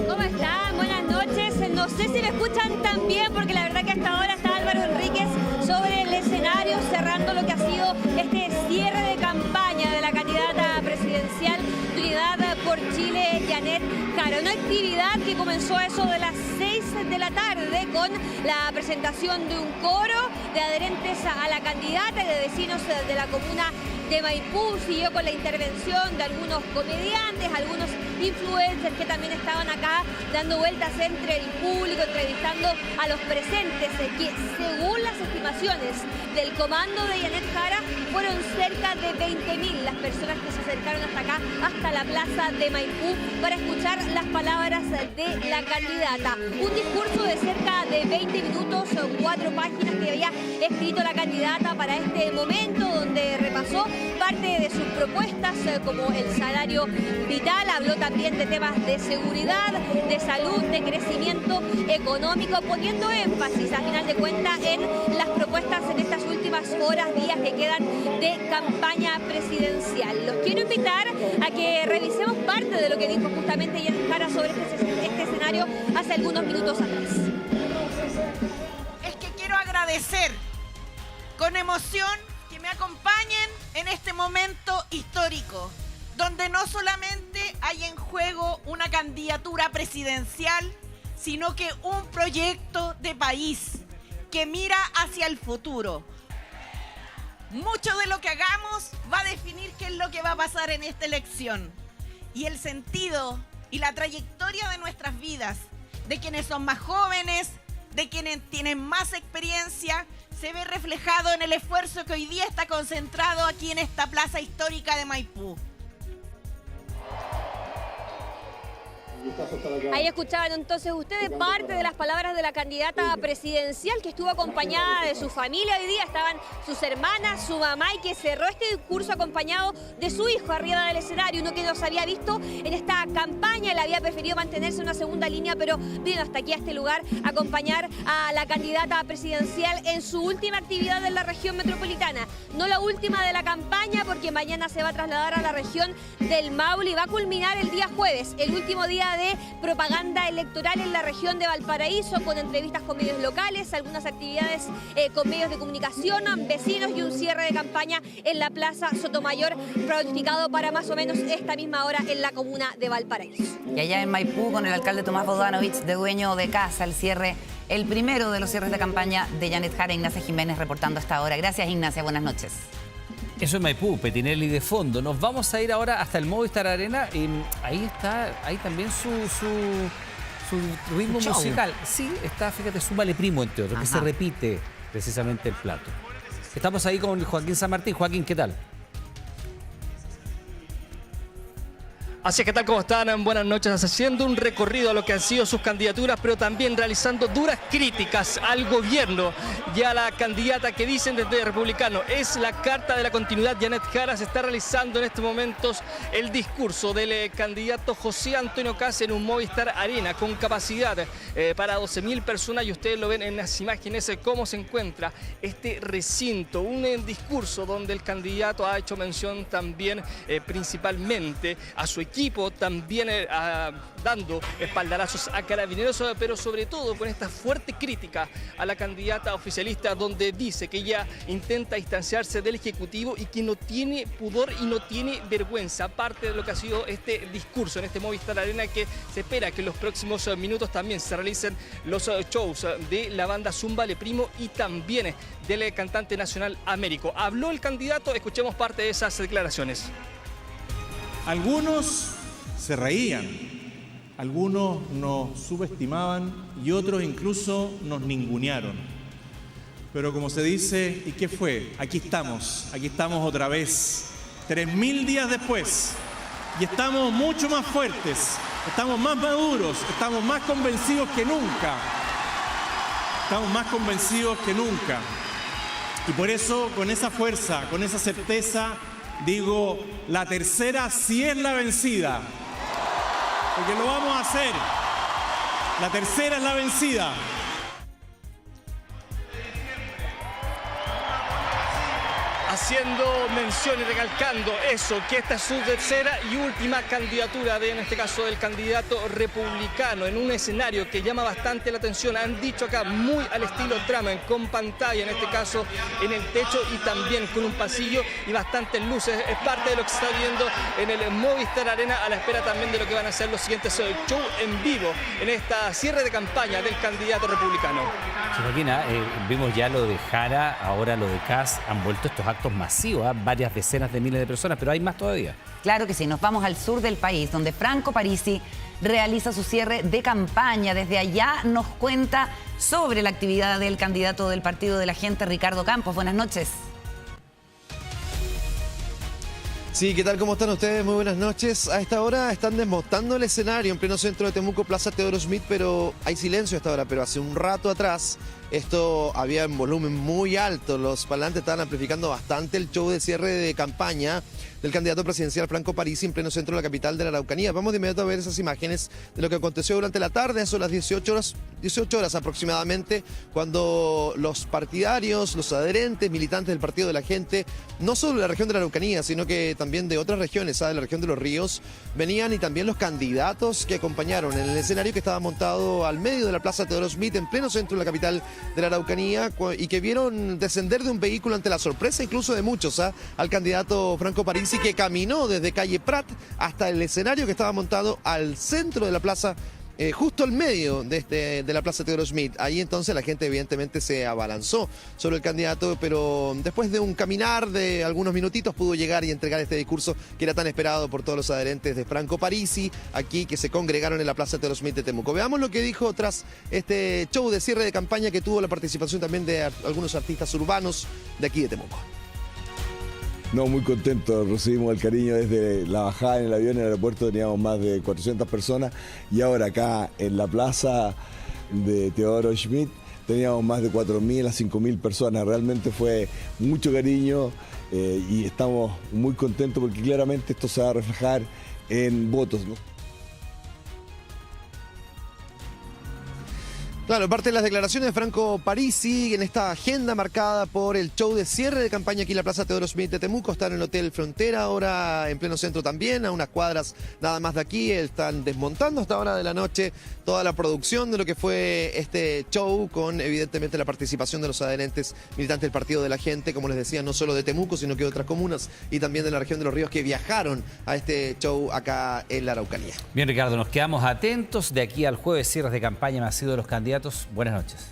¿Cómo están? Buenas noches. No sé si me escuchan tan bien, porque la verdad que hasta ahora está Álvaro Enríquez sobre el escenario cerrando lo que ha sido este cierre de campaña de la candidata presidencial de Unidad por Chile, Janet Jara. Una actividad que comenzó a eso de las 6 de la tarde con la presentación de un coro de adherentes a la candidata y de vecinos de la comuna de Maipú. Siguió con la intervención de algunos comediantes, algunos influencers que también estaban acá dando vueltas entre el público, entrevistando a los presentes, que según las estimaciones del comando de Janet Jara fueron cerca de 20.000 las personas que se acercaron hasta acá, hasta la plaza de Maipú, para escuchar las palabras de la candidata. Un discurso de cerca de 20 minutos, 4 páginas que había escrito la candidata para este momento, donde repasó parte de sus propuestas como el salario vital, habló también de temas de seguridad, de salud, de crecimiento económico, poniendo énfasis a final de cuentas en las propuestas en estas últimas horas, días que quedan de campaña presidencial. Los quiero invitar a que revisemos parte de lo que dijo justamente Janet Jara sobre este escenario hace algunos minutos atrás. Es que quiero agradecer con emoción que me acompañen en este momento histórico, donde no solamente hay en juego una candidatura presidencial, sino que un proyecto de país que mira hacia el futuro. Mucho de lo que hagamos va a definir qué es lo que va a pasar en esta elección. Y el sentido y la trayectoria de nuestras vidas, de quienes son más jóvenes, de quienes tienen más experiencia, se ve reflejado en el esfuerzo que hoy día está concentrado aquí en esta plaza histórica de Maipú. Ahí escuchaban entonces ustedes parte de las palabras de la candidata presidencial, que estuvo acompañada de su familia. Hoy día estaban sus hermanas, su mamá, y que cerró este discurso acompañado de su hijo arriba del escenario, uno que no se había visto en esta campaña. Él había preferido mantenerse en una segunda línea, pero vino hasta aquí, a este lugar, a acompañar a la candidata presidencial en su última actividad en la región metropolitana. No la última de la campaña, porque mañana se va a trasladar a la región del Maule y va a culminar el día jueves, el último día de propaganda electoral en la región de Valparaíso, con entrevistas con medios locales, algunas actividades con medios de comunicación, vecinos, y un cierre de campaña en la Plaza Sotomayor, pronosticado para más o menos esta misma hora en la comuna de Valparaíso. Y allá en Maipú, con el alcalde Tomás Bodanovich, de dueño de casa, el primero de los cierres de campaña de Janet Jara. Ignacia Jiménez reportando hasta ahora. Gracias, Ignacia, buenas noches. Eso es Maipú, Petinelli de fondo. Nos vamos a ir ahora hasta el Movistar Arena. Ahí está, ahí también su ritmo musical. Sí, está, fíjate, súmale primo, entre otros, que se repite precisamente el plato. Estamos ahí con Joaquín San Martín. Joaquín, ¿qué tal? Así es, ¿qué tal? ¿Cómo están? Buenas noches. Haciendo un recorrido a lo que han sido sus candidaturas, pero también realizando duras críticas al gobierno y a la candidata que dicen desde Republicano es la carta de la continuidad, Janet Jara. Se está realizando en estos momentos el discurso del candidato José Antonio Kast en un Movistar Arena con capacidad para 12.000 personas, y ustedes lo ven en las imágenes cómo se encuentra este recinto. Un discurso donde el candidato ha hecho mención también principalmente a su equipo, también dando espaldarazos a Carabineros, pero sobre todo con esta fuerte crítica a la candidata oficialista, donde dice que ella intenta distanciarse del Ejecutivo y que no tiene pudor y no tiene vergüenza. Parte de lo que ha sido este discurso en este Movistar Arena, que se espera que en los próximos minutos también se realicen los shows de la banda Zúmbale Primo y también del cantante nacional Américo. Habló el candidato, escuchemos parte de esas declaraciones. Algunos se reían, algunos nos subestimaban y otros incluso nos ningunearon. Pero como se dice, ¿y qué fue? Aquí estamos otra vez, 3.000 días después, y estamos mucho más fuertes, estamos más maduros, estamos más convencidos que nunca. Estamos más convencidos que nunca. Y por eso, con esa fuerza, con esa certeza, digo, la tercera sí es la vencida. porque lo vamos a hacer. La tercera es la vencida. Haciendo mención y recalcando eso, que esta es su tercera y última candidatura en este caso, del candidato republicano, en un escenario que llama bastante la atención. Han dicho acá, muy al estilo Trump, con pantalla, en este caso, en el techo y también con un pasillo y bastantes luces. Es parte de lo que se está viendo en el Movistar Arena, a la espera también de lo que van a ser los siguientes shows en vivo en esta cierre de campaña del candidato republicano. Joaquina, vimos ya lo de Jara, ahora lo de Kass, han vuelto estos actos masivos, varias decenas de miles de personas, pero hay más todavía. Claro que sí, nos vamos al sur del país, donde Franco Parisi realiza su cierre de campaña. Desde allá nos cuenta sobre la actividad del candidato del Partido de la Gente, Ricardo Campos. Buenas noches. Sí, ¿qué tal? ¿Cómo están ustedes? Muy buenas noches. A esta hora están desmontando el escenario en pleno centro de Temuco, Plaza Teodoro Schmidt, pero hay silencio a esta hora. Pero hace un rato atrás esto había en volumen muy alto. Los parlantes estaban amplificando bastante el show de cierre de campaña del candidato presidencial Franco Parisi en pleno centro de la capital de la Araucanía. Vamos de inmediato a ver esas imágenes de lo que aconteció durante la tarde. Son las 18 horas aproximadamente, cuando los partidarios, los adherentes, militantes del Partido de la Gente, no solo de la región de la Araucanía, sino que también de otras regiones, de la región de los Ríos, venían, y también los candidatos que acompañaron en el escenario que estaba montado al medio de la Plaza Teodoro Schmidt, en pleno centro de la capital de la Araucanía, y que vieron descender de un vehículo ante la sorpresa incluso de muchos al candidato Franco Parisi, que caminó desde calle Prat hasta el escenario que estaba montado al centro de la plaza, justo al medio de la Plaza Teodoro Schmidt. Ahí entonces la gente evidentemente se abalanzó sobre el candidato, pero después de un caminar de algunos minutitos pudo llegar y entregar este discurso que era tan esperado por todos los adherentes de Franco Parisi, aquí que se congregaron en la Plaza Teodoro Schmidt de Temuco. Veamos lo que dijo tras este show de cierre de campaña, que tuvo la participación también de algunos artistas urbanos de aquí de Temuco. No, muy contento, recibimos el cariño desde la bajada en el avión en el aeropuerto, teníamos más de 400 personas, y ahora acá en la plaza de Teodoro Schmidt teníamos más de 4.000 a 5.000 personas. Realmente fue mucho cariño y estamos muy contentos porque claramente esto se va a reflejar en votos, ¿no? Claro, parte de las declaraciones de Franco Parisi en esta agenda marcada por el show de cierre de campaña aquí en la Plaza Teodoro Schmidt de Temuco. Están en el Hotel Frontera, ahora en pleno centro también, a unas cuadras nada más de aquí. Están desmontando hasta hora de la noche toda la producción de lo que fue este show, con evidentemente la participación de los adherentes militantes del Partido de la Gente, como les decía, no solo de Temuco, sino que de otras comunas y también de la región de los Ríos, que viajaron a este show acá en la Araucanía. Bien, Ricardo, nos quedamos atentos de aquí al jueves, cierres de campaña masivos de los candidatos. Buenas noches.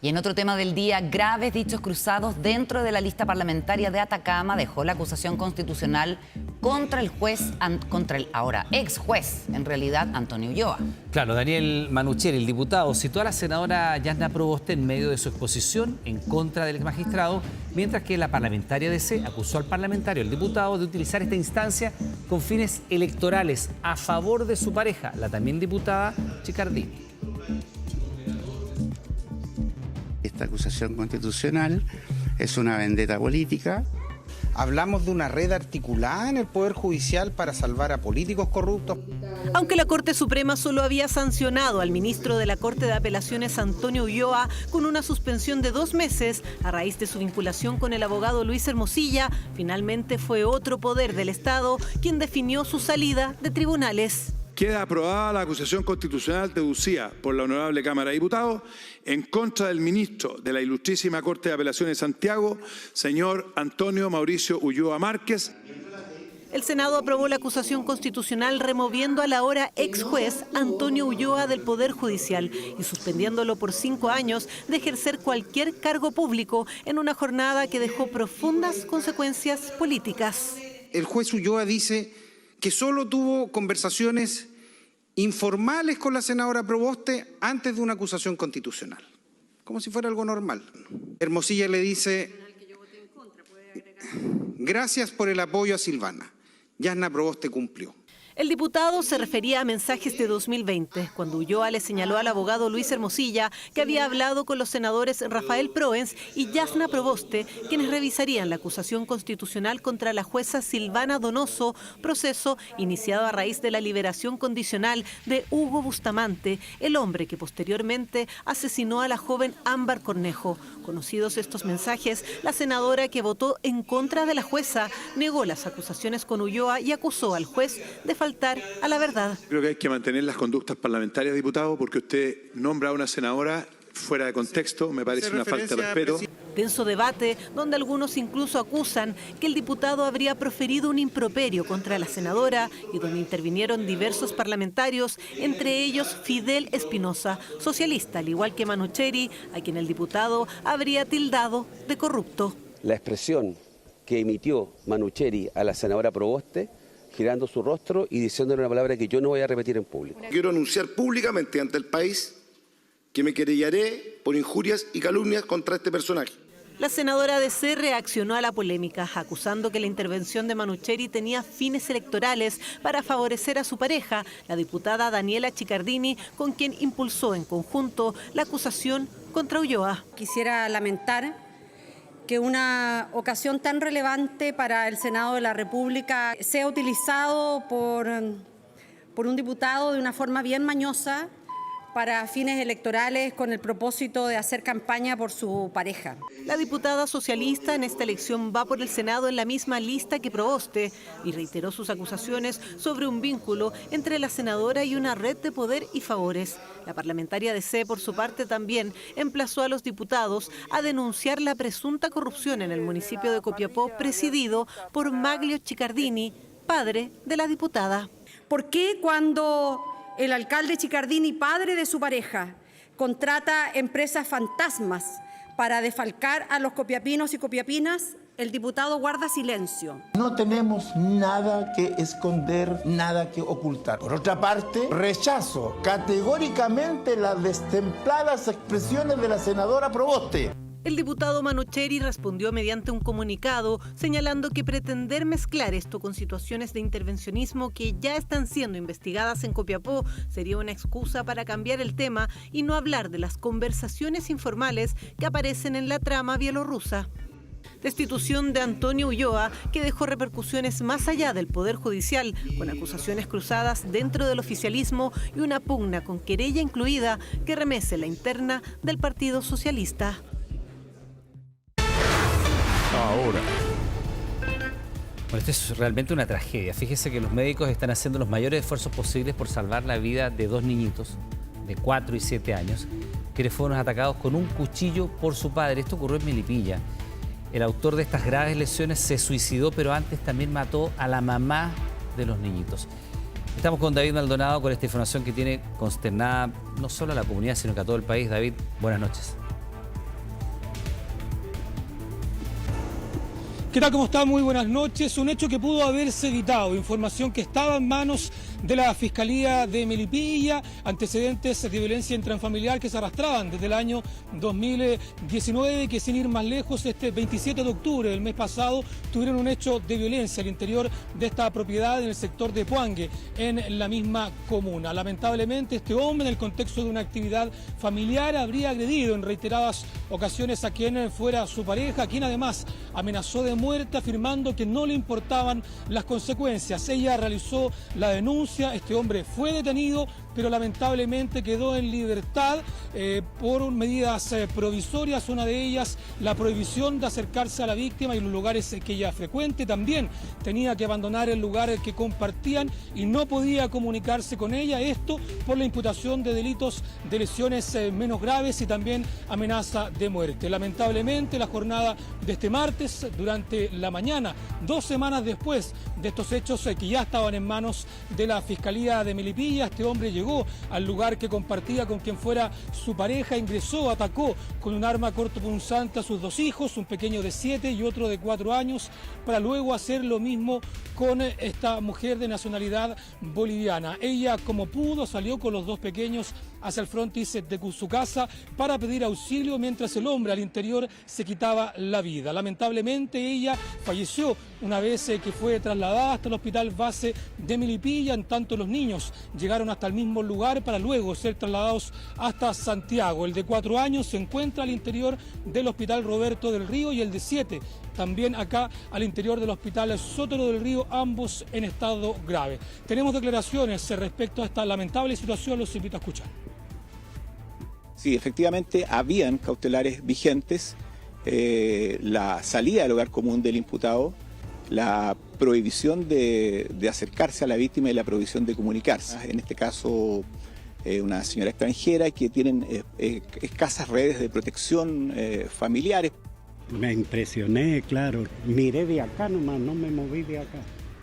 Y en otro tema del día, graves dichos cruzados dentro de la lista parlamentaria de Atacama dejó la acusación constitucional contra el ahora ex juez, en realidad, Antonio Ulloa. Claro, Daniel Manucheri, el diputado, citó a la senadora Yasna Proboste en medio de su exposición en contra del magistrado, mientras que la parlamentaria DC acusó al parlamentario, el diputado, de utilizar esta instancia con fines electorales a favor de su pareja, la también diputada Chicardini. Esta acusación constitucional es una vendetta política. Hablamos de una red articulada en el Poder Judicial para salvar a políticos corruptos. Aunque la Corte Suprema solo había sancionado al ministro de la Corte de Apelaciones, Antonio Ulloa, con una suspensión de 2 meses a raíz de su vinculación con el abogado Luis Hermosilla, finalmente fue otro poder del Estado quien definió su salida de tribunales. Queda aprobada la acusación constitucional deducida por la Honorable Cámara de Diputados en contra del ministro de la Ilustrísima Corte de Apelaciones de Santiago, señor Antonio Mauricio Ulloa Márquez. El Senado aprobó la acusación constitucional removiendo al ahora ex juez Antonio Ulloa del Poder Judicial y suspendiéndolo por 5 años de ejercer cualquier cargo público, en una jornada que dejó profundas consecuencias políticas. El juez Ulloa dice que solo tuvo conversaciones informales con la senadora Proboste antes de una acusación constitucional, como si fuera algo normal. Hermosilla le dice: gracias por el apoyo a Silvana. Yasna Proboste cumplió. El diputado se refería a mensajes de 2020, cuando Ulloa le señaló al abogado Luis Hermosilla que había hablado con los senadores Rafael Proens y Yasna Proboste, quienes revisarían la acusación constitucional contra la jueza Silvana Donoso, proceso iniciado a raíz de la liberación condicional de Hugo Bustamante, el hombre que posteriormente asesinó a la joven Ámbar Cornejo. Conocidos estos mensajes, la senadora que votó en contra de la jueza negó las acusaciones con Ulloa y acusó al juez de faltar a la verdad. Creo que hay que mantener las conductas parlamentarias, diputado, porque usted nombra a una senadora fuera de contexto, me parece una falta de respeto. Tenso debate donde algunos incluso acusan que el diputado habría proferido un improperio contra la senadora y donde intervinieron diversos parlamentarios, entre ellos Fidel Espinosa, socialista, al igual que Manucheri, a quien el diputado habría tildado de corrupto. La expresión que emitió Manucheri a la senadora Proboste, girando su rostro y diciéndole una palabra que yo no voy a repetir en público. Quiero anunciar públicamente ante el país que me querellaré por injurias y calumnias contra este personaje. La senadora DC reaccionó a la polémica, acusando que la intervención de Manucheri tenía fines electorales para favorecer a su pareja, la diputada Daniela Chicardini, con quien impulsó en conjunto la acusación contra Ulloa. Quisiera lamentar que una ocasión tan relevante para el Senado de la República sea utilizado por un diputado de una forma bien mañosa para fines electorales con el propósito de hacer campaña por su pareja. La diputada socialista en esta elección va por el Senado en la misma lista que Proboste y reiteró sus acusaciones sobre un vínculo entre la senadora y una red de poder y favores. La parlamentaria DC, por su parte, también emplazó a los diputados a denunciar la presunta corrupción en el municipio de Copiapó, presidido por Maglio Chicardini, padre de la diputada. ¿Por qué cuando el alcalde Chicardini, padre de su pareja, contrata empresas fantasmas para defalcar a los copiapinos y copiapinas, el diputado guarda silencio? No tenemos nada que esconder, nada que ocultar. Por otra parte, rechazo categóricamente las destempladas expresiones de la senadora Proboste. El diputado Manucheri respondió mediante un comunicado señalando que pretender mezclar esto con situaciones de intervencionismo que ya están siendo investigadas en Copiapó sería una excusa para cambiar el tema y no hablar de las conversaciones informales que aparecen en la trama bielorrusa. Destitución de Antonio Ulloa, que dejó repercusiones más allá del Poder Judicial, con acusaciones cruzadas dentro del oficialismo y una pugna con querella incluida que remece la interna del Partido Socialista. Ahora. Bueno, esto es realmente una tragedia. Fíjese que los médicos están haciendo los mayores esfuerzos posibles por salvar la vida de dos niñitos de 4 y 7 años, que fueron atacados con un cuchillo por su padre. Esto ocurrió en Melipilla. El autor de estas graves lesiones se suicidó, pero antes también mató a la mamá de los niñitos. Estamos con David Maldonado con esta información que tiene consternada no solo a la comunidad, sino que a todo el país. David, buenas noches. ¿Qué tal? ¿Cómo está? Muy buenas noches. Un hecho que pudo haberse evitado, información que estaba en manos de la Fiscalía de Melipilla, antecedentes de violencia intrafamiliar que se arrastraban desde el año 2019, que sin ir más lejos, este 27 de octubre del mes pasado, tuvieron un hecho de violencia al interior de esta propiedad en el sector de Puangue, en la misma comuna. Lamentablemente, este hombre, en el contexto de una actividad familiar, habría agredido en reiteradas ocasiones a quien fuera su pareja, a quien además amenazó de muerte, afirmando que no le importaban las consecuencias. Ella realizó la denuncia, este hombre fue detenido, pero lamentablemente quedó en libertad por medidas provisorias, una de ellas la prohibición de acercarse a la víctima y los lugares que ella frecuente. También tenía que abandonar el lugar que compartían y no podía comunicarse con ella, esto por la imputación de delitos de lesiones menos graves y también amenaza de muerte. Lamentablemente, la jornada de este martes, durante la mañana, 2 semanas después de estos hechos que ya estaban en manos de la Fiscalía de Melipilla, este hombre llegó llegó al lugar que compartía con quien fuera su pareja, ingresó, atacó con un arma cortopunzante a sus 2 hijos, un pequeño de 7 y otro de 4 años, para luego hacer lo mismo con esta mujer de nacionalidad boliviana. Ella, como pudo, salió con los 2 pequeños hacia el frontis de su casa para pedir auxilio, mientras el hombre al interior se quitaba la vida. Lamentablemente ella falleció una vez que fue trasladada hasta el hospital base de Melipilla. En tanto, los niños llegaron hasta el mismo lugar para luego ser trasladados hasta Santiago. El de 4 años se encuentra al interior del hospital Roberto del Río y el de 7 también acá al interior del hospital Sotero del Río, ambos en estado grave. Tenemos declaraciones respecto a esta lamentable situación, los invito a escuchar. Sí, efectivamente habían cautelares vigentes, la salida del hogar común del imputado, la prohibición de acercarse a la víctima y la prohibición de comunicarse. En este caso, una señora extranjera que tienen escasas redes de protección familiares. Me impresioné, claro. Miré de acá nomás, no me moví de acá.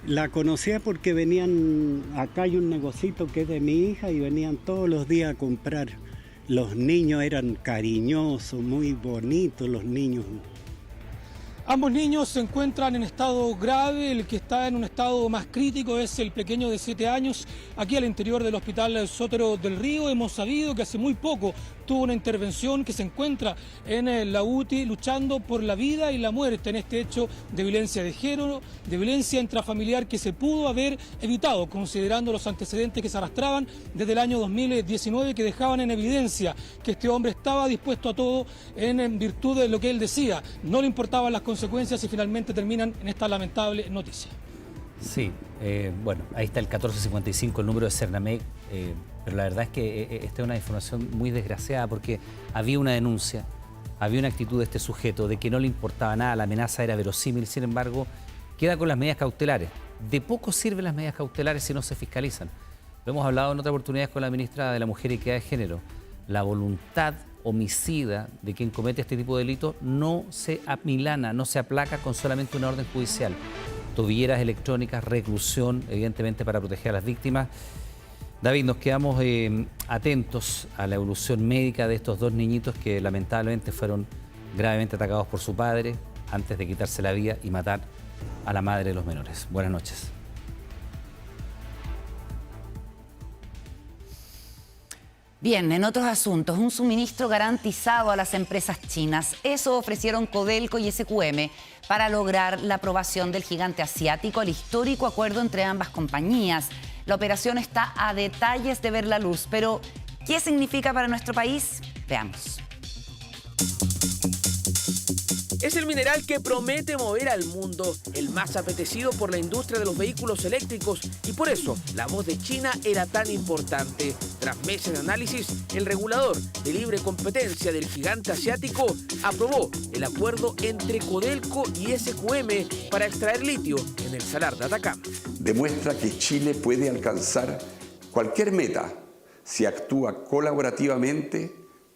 La conocía porque venían, acá hay un negocito que es de mi hija y venían todos los días a comprar. Los niños eran cariñosos, muy bonitos los niños. Ambos niños se encuentran en estado grave. El que está en un estado más crítico es el pequeño de 7 años. Aquí al interior del hospital Sotero del Río hemos sabido que hace muy poco tuvo una intervención, que se encuentra en la UTI luchando por la vida y la muerte en este hecho de violencia de género, de violencia intrafamiliar que se pudo haber evitado, considerando los antecedentes que se arrastraban desde el año 2019, que dejaban en evidencia que este hombre estaba dispuesto a todo en virtud de lo que él decía. No le importaban las consecuencias y finalmente terminan en esta lamentable noticia. Sí, bueno, ahí está el 1455, el número de Cernamec, pero la verdad es que esta es una información muy desgraciada porque había una denuncia, había una actitud de este sujeto de que no le importaba nada, la amenaza era verosímil, sin embargo, queda con las medidas cautelares. De poco sirven las medidas cautelares si no se fiscalizan. Lo hemos hablado en otras oportunidades con la ministra de la Mujer y Equidad de Género. La voluntad homicida de quien comete este tipo de delitos no se amilana, no se aplaca con solamente una orden judicial. Tobilleras electrónicas, reclusión, evidentemente para proteger a las víctimas. David, nos quedamos atentos a la evolución médica de estos 2 niñitos que lamentablemente fueron gravemente atacados por su padre antes de quitarse la vida y matar a la madre de los menores. Buenas noches. Bien, en otros asuntos, un suministro garantizado a las empresas chinas. Eso ofrecieron Codelco y SQM para lograr la aprobación del gigante asiático, el histórico acuerdo entre ambas compañías. La operación está a detalles de ver la luz, pero ¿qué significa para nuestro país? Veamos. Es el mineral que promete mover al mundo, el más apetecido por la industria de los vehículos eléctricos, y por eso la voz de China era tan importante. Tras meses de análisis, el regulador de libre competencia del gigante asiático aprobó el acuerdo entre Codelco y SQM para extraer litio en el Salar de Atacama. Demuestra que Chile puede alcanzar cualquier meta si actúa colaborativamente,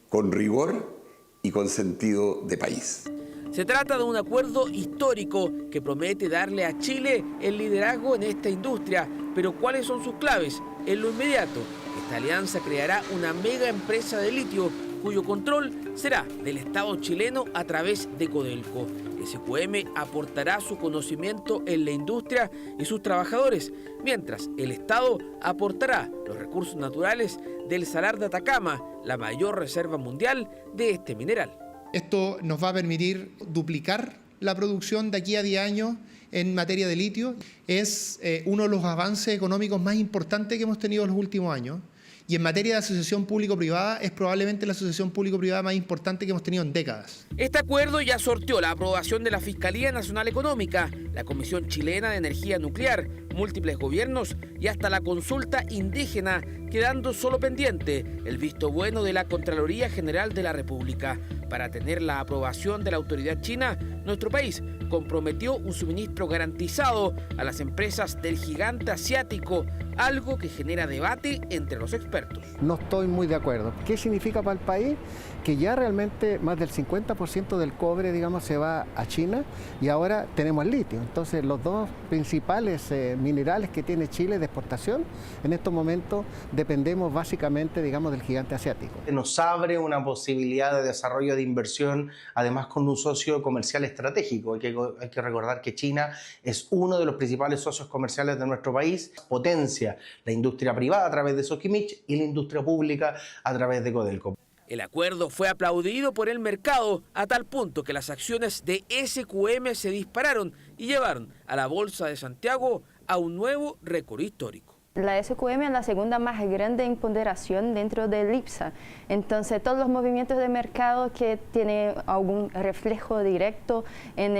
con rigor y con sentido de país. Se trata de un acuerdo histórico que promete darle a Chile el liderazgo en esta industria, pero ¿cuáles son sus claves? En lo inmediato, esta alianza creará una mega empresa de litio cuyo control será del Estado chileno a través de Codelco. SQM aportará su conocimiento en la industria y sus trabajadores, mientras el Estado aportará los recursos naturales del Salar de Atacama, la mayor reserva mundial de este mineral. Esto nos va a permitir duplicar la producción de aquí a 10 años en materia de litio. Es uno de los avances económicos más importantes que hemos tenido en los últimos años. Y en materia de asociación público-privada es probablemente la asociación público-privada más importante que hemos tenido en décadas. Este acuerdo ya sorteó la aprobación de la Fiscalía Nacional Económica, la Comisión Chilena de Energía Nuclear, múltiples gobiernos y hasta la consulta indígena, quedando solo pendiente el visto bueno de la Contraloría General de la República. Para tener la aprobación de la autoridad china, nuestro país comprometió un suministro garantizado a las empresas del gigante asiático, algo que genera debate entre los expertos. No estoy muy de acuerdo. ¿Qué significa para el país? Que ya realmente más del 50% del cobre, digamos, se va a China y ahora tenemos el litio. Entonces los dos principales minerales que tiene Chile de exportación, en estos momentos dependemos básicamente, digamos, del gigante asiático. Nos abre una posibilidad de desarrollo de inversión, además con un socio comercial estratégico. Hay que recordar que China es uno de los principales socios comerciales de nuestro país, potencia la industria privada a través de Soquimich y la industria pública a través de Codelco. El acuerdo fue aplaudido por el mercado a tal punto que las acciones de SQM se dispararon y llevaron a la Bolsa de Santiago a un nuevo récord histórico. La SQM es la segunda más grande en ponderación dentro del IPSA. Entonces, todos los movimientos de mercado que tienen algún reflejo directo en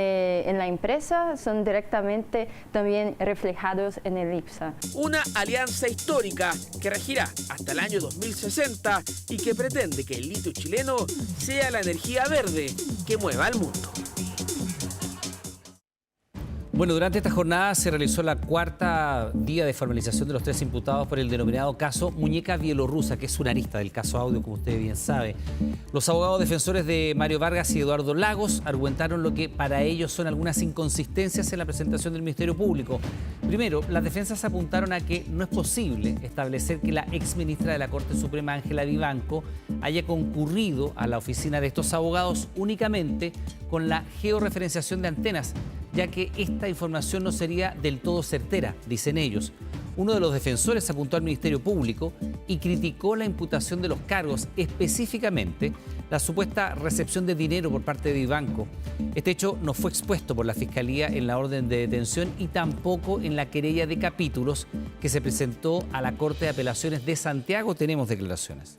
la empresa son directamente también reflejados en el IPSA. Una alianza histórica que regirá hasta el año 2060 y que pretende que el litio chileno sea la energía verde que mueva al mundo. Bueno, durante esta jornada se realizó la cuarta día de formalización de los 3 imputados por el denominado caso Muñeca Bielorrusa, que es una arista del caso Audio, como usted bien sabe. Los abogados defensores de Mario Vargas y Eduardo Lagos argumentaron lo que para ellos son algunas inconsistencias en la presentación del Ministerio Público. Primero, las defensas apuntaron a que no es posible establecer que la exministra de la Corte Suprema, Ángela Vivanco, haya concurrido a la oficina de estos abogados únicamente con la georreferenciación de antenas, ya que esta información no sería del todo certera, dicen ellos. Uno de los defensores apuntó al Ministerio Público y criticó la imputación de los cargos, específicamente la supuesta recepción de dinero por parte de Vivanco. Este hecho no fue expuesto por la Fiscalía en la orden de detención y tampoco en la querella de capítulos que se presentó a la Corte de Apelaciones de Santiago. Tenemos declaraciones.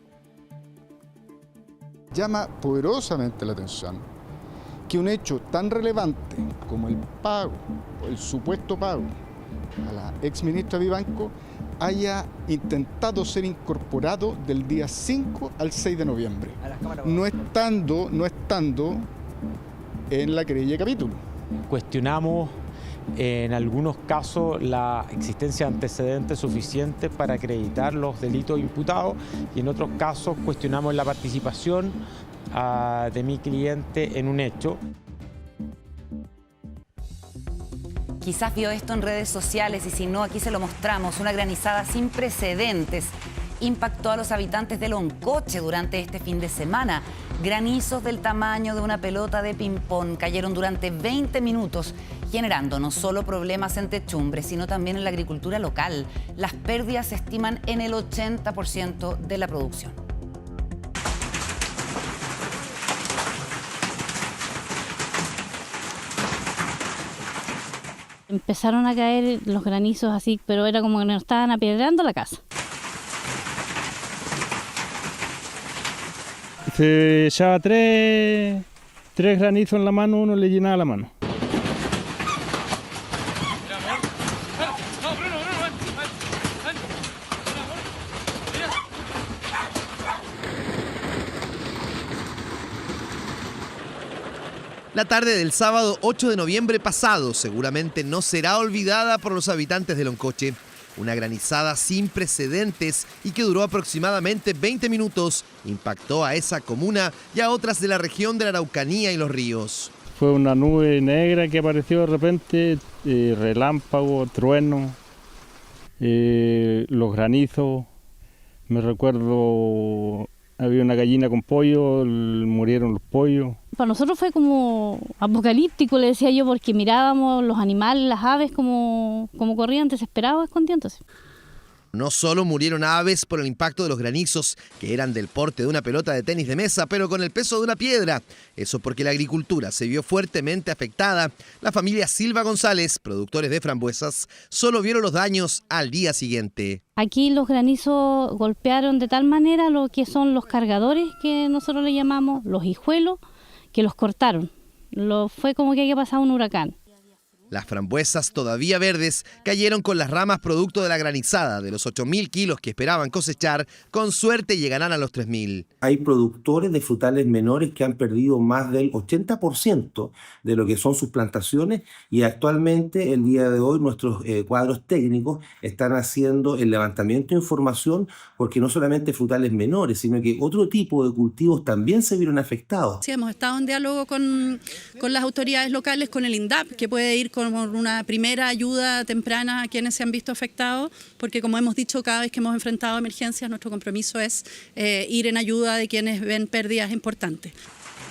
Llama poderosamente la atención que un hecho tan relevante como el pago, o el supuesto pago, a la exministra Vivanco haya intentado ser incorporado del día 5 al 6 de noviembre, no estando en la querella de capítulo. Cuestionamos en algunos casos la existencia de antecedentes suficientes para acreditar los delitos imputados y en otros casos cuestionamos la participación de mi cliente en un hecho. Quizás vio esto en redes sociales y si no, aquí se lo mostramos. Una granizada sin precedentes impactó a los habitantes de Loncoche durante este fin de semana. Granizos del tamaño de una pelota de ping-pong cayeron durante 20 minutos, generando no solo problemas en techumbres, sino también en la agricultura local. Las pérdidas se estiman en el 80% de la producción. Empezaron a caer los granizos así, pero era como que nos estaban apedreando la casa. Se echaba tres granizos en la mano, uno le llenaba la mano. La tarde del sábado 8 de noviembre pasado seguramente no será olvidada por los habitantes de Loncoche. Una granizada sin precedentes y que duró aproximadamente 20 minutos impactó a esa comuna y a otras de la región de la Araucanía y los ríos. Fue una nube negra que apareció de repente, relámpago, trueno, los granizos. Me recuerdo, había una gallina con pollo, murieron los pollos. Para nosotros fue como apocalíptico, le decía yo, porque mirábamos los animales, las aves, como corrían desesperados, escondiéndose. No solo murieron aves por el impacto de los granizos, que eran del porte de una pelota de tenis de mesa, pero con el peso de una piedra. Eso porque la agricultura se vio fuertemente afectada. La familia Silva González, productores de frambuesas, solo vieron los daños al día siguiente. Aquí los granizos golpearon de tal manera lo que son los cargadores, que nosotros le llamamos, los hijuelos, que los cortaron. Fue como que había pasado un huracán. Las frambuesas todavía verdes cayeron con las ramas producto de la granizada. De los 8.000 kilos que esperaban cosechar, con suerte llegarán a los 3.000. Hay productores de frutales menores que han perdido más del 80% de lo que son sus plantaciones y actualmente, el día de hoy, nuestros cuadros técnicos están haciendo el levantamiento de información porque no solamente frutales menores, sino que otro tipo de cultivos también se vieron afectados. Sí, hemos estado en diálogo con las autoridades locales, con el INDAP, que puede ir con con una primera ayuda temprana a quienes se han visto afectados, porque como hemos dicho, cada vez que hemos enfrentado emergencias, nuestro compromiso es ir en ayuda de quienes ven pérdidas importantes.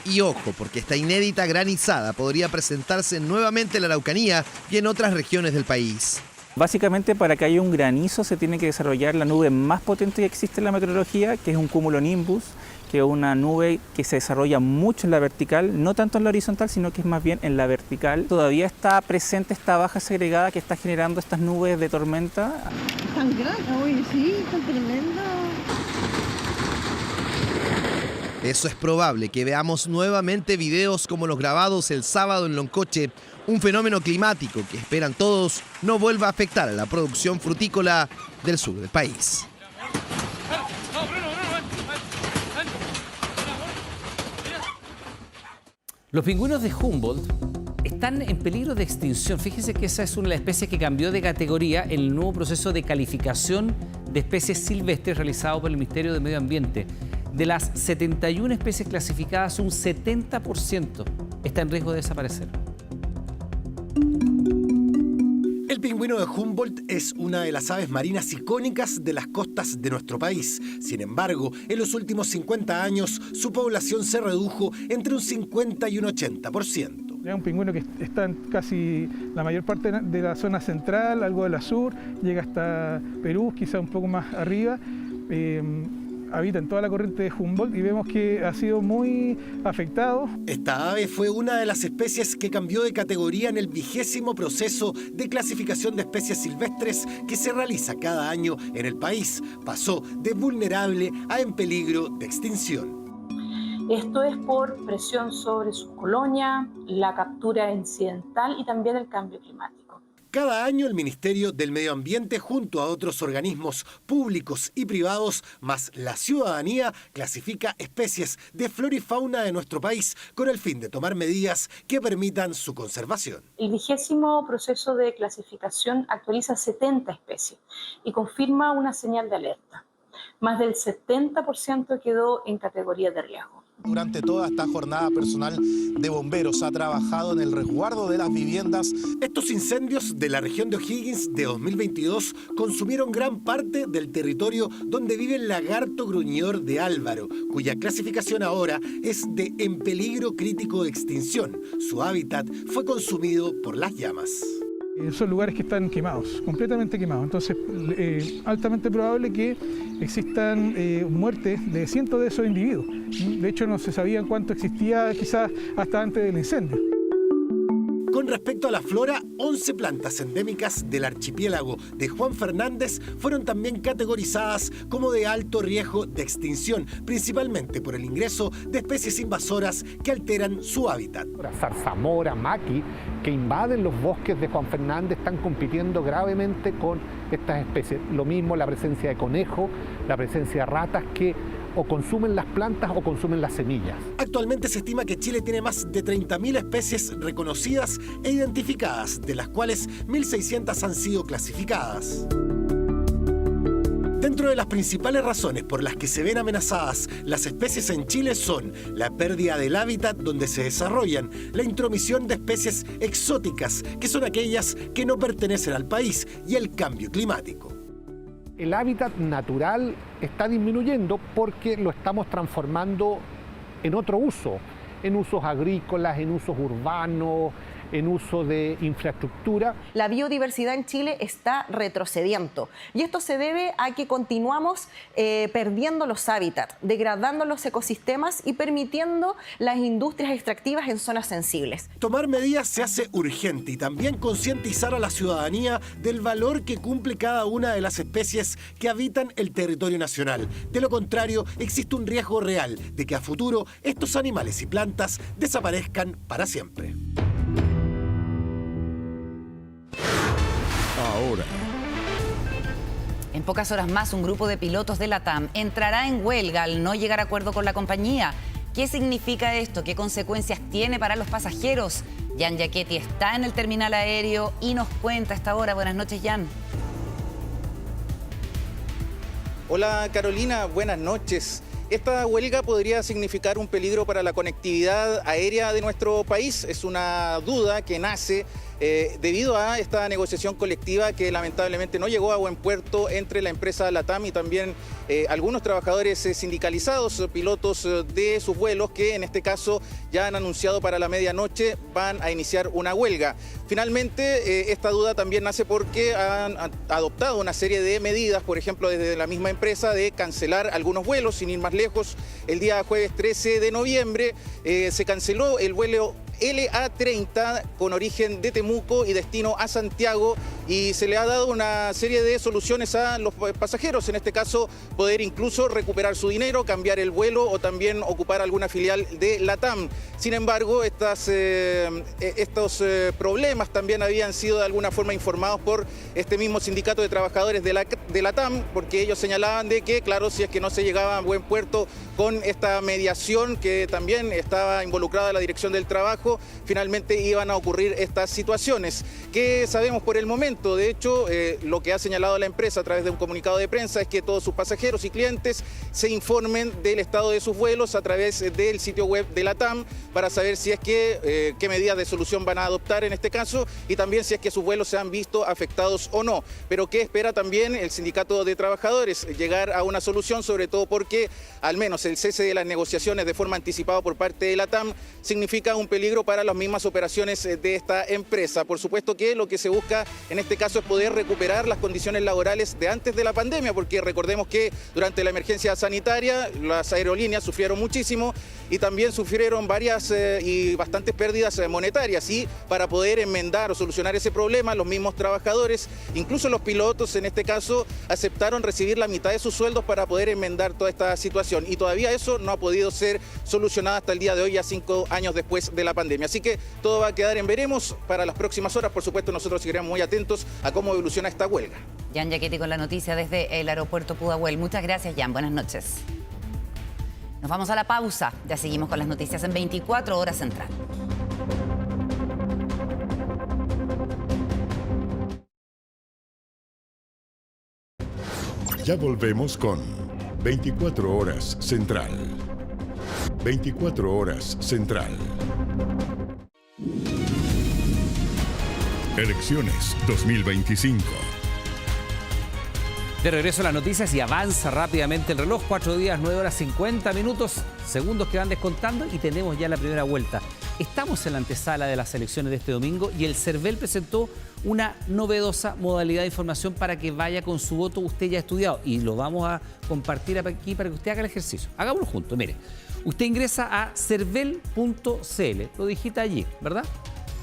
Y ojo, porque esta inédita granizada podría presentarse nuevamente en la Araucanía y en otras regiones del país. Básicamente, para que haya un granizo se tiene que desarrollar la nube más potente que existe en la meteorología, que es un cumulonimbus, que es una nube que se desarrolla mucho en la vertical, no tanto en la horizontal, sino que es más bien en la vertical. Todavía está presente esta baja segregada que está generando estas nubes de tormenta. Tan grande, oye, sí, tan tremenda. Eso es probable, que veamos nuevamente videos como los grabados el sábado en Loncoche, un fenómeno climático que esperan todos no vuelva a afectar a la producción frutícola del sur del país. Los pingüinos de Humboldt están en peligro de extinción. Fíjense que esa es una de las especies que cambió de categoría en el nuevo proceso de calificación de especies silvestres realizado por el Ministerio de Medio Ambiente. De las 71 especies clasificadas, un 70% está en riesgo de desaparecer. El pingüino de Humboldt es una de las aves marinas icónicas de las costas de nuestro país. Sin embargo, en los últimos 50 años, su población se redujo entre un 50 y un 80%. Es un pingüino que está en casi la mayor parte de la zona central, algo de la sur, llega hasta Perú, quizá un poco más arriba. Habita en toda la corriente de Humboldt y vemos que ha sido muy afectado. Esta ave fue una de las especies que cambió de categoría en el 20º proceso de clasificación de especies silvestres que se realiza cada año en el país. Pasó de vulnerable a en peligro de extinción. Esto es por presión sobre sus colonias, la captura incidental y también el cambio climático. Cada año el Ministerio del Medio Ambiente, junto a otros organismos públicos y privados, más la ciudadanía, clasifica especies de flora y fauna de nuestro país con el fin de tomar medidas que permitan su conservación. El 20º proceso de clasificación actualiza 70 especies y confirma una señal de alerta. Más del 70% quedó en categoría de riesgo. Durante toda esta jornada, personal de bomberos ha trabajado en el resguardo de las viviendas. Estos incendios de la región de O'Higgins de 2022 consumieron gran parte del territorio donde vive el lagarto gruñidor de Álvaro, cuya clasificación ahora es de en peligro crítico de extinción. Su hábitat fue consumido por las llamas. Son lugares que están quemados, completamente quemados. Entonces, altamente probable que existan muertes de cientos de esos individuos. De hecho, no se sabía cuánto existía quizás hasta antes del incendio. Con respecto a la flora, 11 plantas endémicas del archipiélago de Juan Fernández fueron también categorizadas como de alto riesgo de extinción, principalmente por el ingreso de especies invasoras que alteran su hábitat. Zarzamora, maqui, que invaden los bosques de Juan Fernández, están compitiendo gravemente con estas especies. Lo mismo la presencia de conejo, la presencia de ratas que o consumen las plantas o consumen las semillas. Actualmente se estima que Chile tiene más de 30.000 especies reconocidas e identificadas, de las cuales 1.600 han sido clasificadas. Dentro de las principales razones por las que se ven amenazadas las especies en Chile son la pérdida del hábitat donde se desarrollan, la intromisión de especies exóticas, que son aquellas que no pertenecen al país, y el cambio climático. El hábitat natural está disminuyendo porque lo estamos transformando en otro uso, en usos agrícolas, en usos urbanos, en uso de infraestructura. La biodiversidad en Chile está retrocediendo y esto se debe a que continuamos perdiendo los hábitats, degradando los ecosistemas y permitiendo las industrias extractivas en zonas sensibles. Tomar medidas se hace urgente y también concientizar a la ciudadanía del valor que cumple cada una de las especies que habitan el territorio nacional. De lo contrario, existe un riesgo real de que a futuro estos animales y plantas desaparezcan para siempre. Ahora. En pocas horas más, un grupo de pilotos de LATAM entrará en huelga al no llegar a acuerdo con la compañía. ¿Qué significa esto? ¿Qué consecuencias tiene para los pasajeros? Jan Giachetti está en el terminal aéreo y nos cuenta a esta hora. Buenas noches, Jan. Hola, Carolina. Buenas noches. Esta huelga podría significar un peligro para la conectividad aérea de nuestro país. Es una duda que nace debido a esta negociación colectiva que lamentablemente no llegó a buen puerto entre la empresa LATAM y también algunos trabajadores sindicalizados, pilotos de sus vuelos, que en este caso ya han anunciado para la medianoche van a iniciar una huelga. Finalmente, esta duda también nace porque han adoptado una serie de medidas, por ejemplo, desde la misma empresa, de cancelar algunos vuelos, sin ir más lejos. El día jueves 13 de noviembre se canceló el vuelo LA30 con origen de Temuco y destino a Santiago, y se le ha dado una serie de soluciones a los pasajeros, en este caso poder incluso recuperar su dinero, cambiar el vuelo o también ocupar alguna filial de LATAM. Sin embargo, estos problemas también habían sido de alguna forma informados por este mismo sindicato de trabajadores de LATAM, porque ellos señalaban de que, claro, si es que no se llegaba a buen puerto con esta mediación que también estaba involucrada la Dirección del Trabajo, finalmente iban a ocurrir estas situaciones. ¿Qué sabemos por el momento? De hecho, lo que ha señalado la empresa a través de un comunicado de prensa es que todos sus pasajeros y clientes se informen del estado de sus vuelos a través del sitio web de LATAM para saber si es que qué medidas de solución van a adoptar en este caso, y también si es que sus vuelos se han visto afectados o no. Pero ¿qué espera también el sindicato de trabajadores? Llegar a una solución, sobre todo porque al menos el cese de las negociaciones de forma anticipada por parte de LATAM significa un peligro para las mismas operaciones de esta empresa. Por supuesto que lo que se busca en este caso es poder recuperar las condiciones laborales de antes de la pandemia, porque recordemos que durante la emergencia sanitaria las aerolíneas sufrieron muchísimo y también sufrieron varias y bastantes pérdidas monetarias, y para poder enmendar o solucionar ese problema, los mismos trabajadores, incluso los pilotos en este caso, aceptaron recibir la mitad de sus sueldos para poder enmendar toda esta situación, y todavía eso no ha podido ser solucionado hasta el día de hoy, ya 5 años después de la pandemia. Así que todo va a quedar en veremos para las próximas horas. Por supuesto, nosotros seguiremos muy atentos a cómo evoluciona esta huelga. Jan Yaquetti con la noticia desde el aeropuerto Pudahuel. Muchas gracias, Jan. Buenas noches. Nos vamos a la pausa. Ya seguimos con las noticias en 24 Horas Central. Ya volvemos con 24 Horas Central. 24 Horas Central. Elecciones 2025. De regreso a las noticias y avanza rápidamente el reloj. 4 días, 9 horas, 50 minutos, segundos que van descontando y tenemos ya la primera vuelta. Estamos en la antesala de las elecciones de este domingo y el CERVEL presentó una novedosa modalidad de información para que vaya con su voto. Usted ya ha estudiado y lo vamos a compartir aquí para que usted haga el ejercicio. Hagámoslo juntos. Mire, usted ingresa a cervel.cl, lo digita allí, ¿verdad?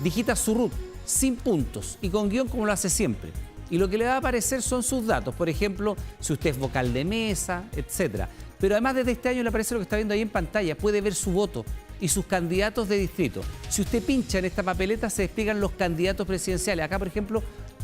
Digita su RUT sin puntos y con guión como lo hace siempre. Y lo que le va a aparecer son sus datos, por ejemplo, si usted es vocal de mesa, etc. Pero además desde este año le aparece lo que está viendo ahí en pantalla, puede ver su voto y sus candidatos de distrito. Si usted pincha en esta papeleta se despliegan los candidatos presidenciales. Acá, por ejemplo,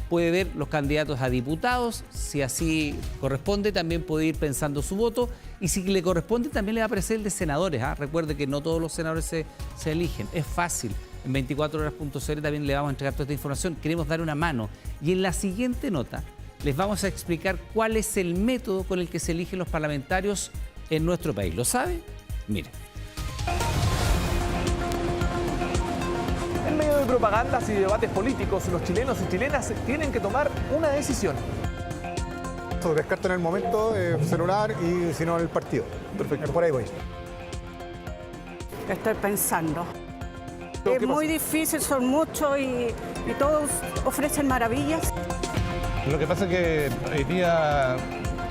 puede ver los candidatos a diputados, si así corresponde, también puede ir pensando su voto, y si le corresponde también le va a aparecer el de senadores. Recuerde que no todos los senadores se eligen, es fácil. En 24horas.cl también le vamos a entregar toda esta información. Queremos dar una mano. Y en la siguiente nota les vamos a explicar cuál es el método con el que se eligen los parlamentarios en nuestro país. ¿Lo sabe? Mire. En medio de propagandas y debates políticos, los chilenos y chilenas tienen que tomar una decisión. Descarto en el momento celular y si no el partido. Perfecto. Por ahí voy. Estoy pensando. Es muy difícil, son muchos y todos ofrecen maravillas. Lo que pasa es que hoy día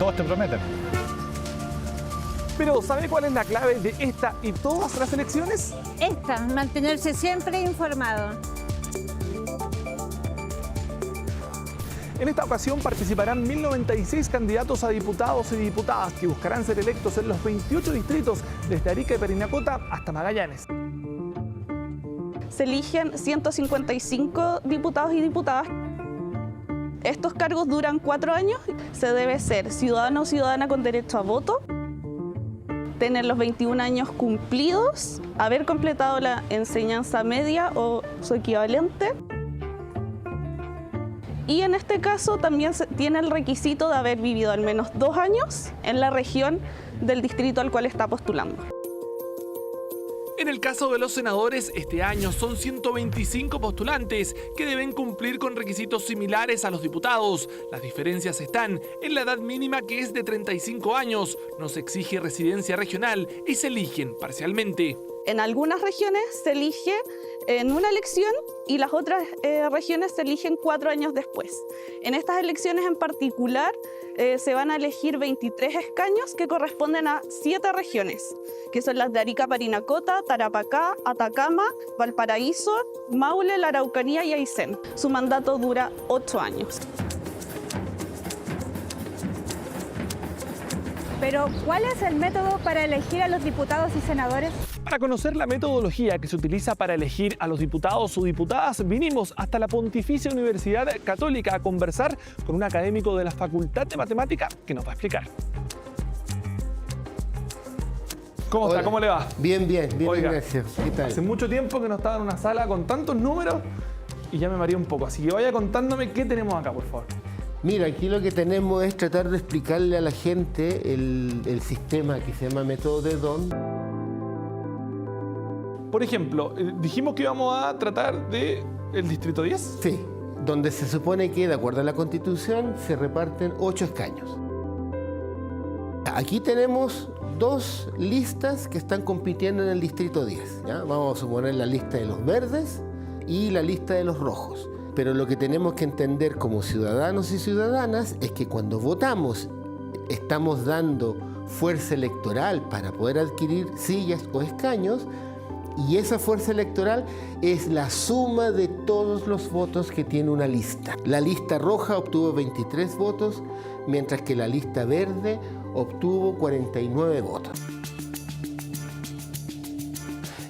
todos te prometen. Pero ¿sabe cuál es la clave de esta y todas las elecciones? Esta, mantenerse siempre informado. En esta ocasión participarán 1096 candidatos a diputados y diputadas que buscarán ser electos en los 28 distritos desde Arica y Parinacota hasta Magallanes. Se eligen 155 diputados y diputadas. Estos cargos duran 4 años. Se debe ser ciudadano o ciudadana con derecho a voto, tener los 21 años cumplidos, haber completado la enseñanza media o su equivalente. Y en este caso también se tiene el requisito de haber vivido al menos 2 años en la región del distrito al cual está postulando. En el caso de los senadores, este año son 125 postulantes que deben cumplir con requisitos similares a los diputados. Las diferencias están en la edad mínima, que es de 35 años, no se exige residencia regional y se eligen parcialmente. En algunas regiones se elige en una elección y las otras regiones se eligen 4 años después. En estas elecciones en particular se van a elegir 23 escaños que corresponden a 7 regiones, que son las de Arica, Parinacota, Tarapacá, Atacama, Valparaíso, Maule, la Araucanía y Aysén. Su mandato dura 8 años. Pero, ¿cuál es el método para elegir a los diputados y senadores? Para conocer la metodología que se utiliza para elegir a los diputados o diputadas, vinimos hasta la Pontificia Universidad Católica a conversar con un académico de la Facultad de Matemática que nos va a explicar. ¿Cómo está? ¿Cómo le va? Bien, Oiga, gracias. ¿Qué tal? Hace mucho tiempo que no estaba en una sala con tantos números y ya me mareé un poco. Así que vaya contándome qué tenemos acá, por favor. Mira, aquí lo que tenemos es tratar de explicarle a la gente el sistema que se llama método de Don. Por ejemplo, dijimos que íbamos a tratar del Distrito 10. Sí, donde se supone que, de acuerdo a la Constitución, se reparten 8 escaños. Aquí tenemos 2 listas que están compitiendo en el Distrito 10. ¿Ya? Vamos a suponer la lista de los verdes y la lista de los rojos. Pero lo que tenemos que entender como ciudadanos y ciudadanas es que cuando votamos estamos dando fuerza electoral para poder adquirir sillas o escaños, y esa fuerza electoral es la suma de todos los votos que tiene una lista. La lista roja obtuvo 23 votos, mientras que la lista verde obtuvo 49 votos.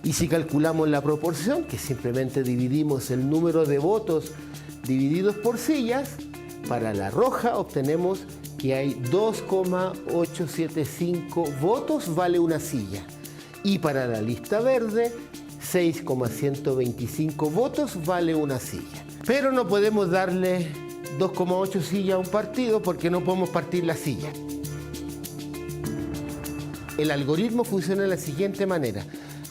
Y si calculamos la proporción, que simplemente dividimos el número de votos divididos por sillas, para la roja obtenemos que hay 2,875 votos vale una silla. Y para la lista verde, 6,125 votos vale una silla. Pero no podemos darle 2,8 sillas a un partido porque no podemos partir la silla. El algoritmo funciona de la siguiente manera.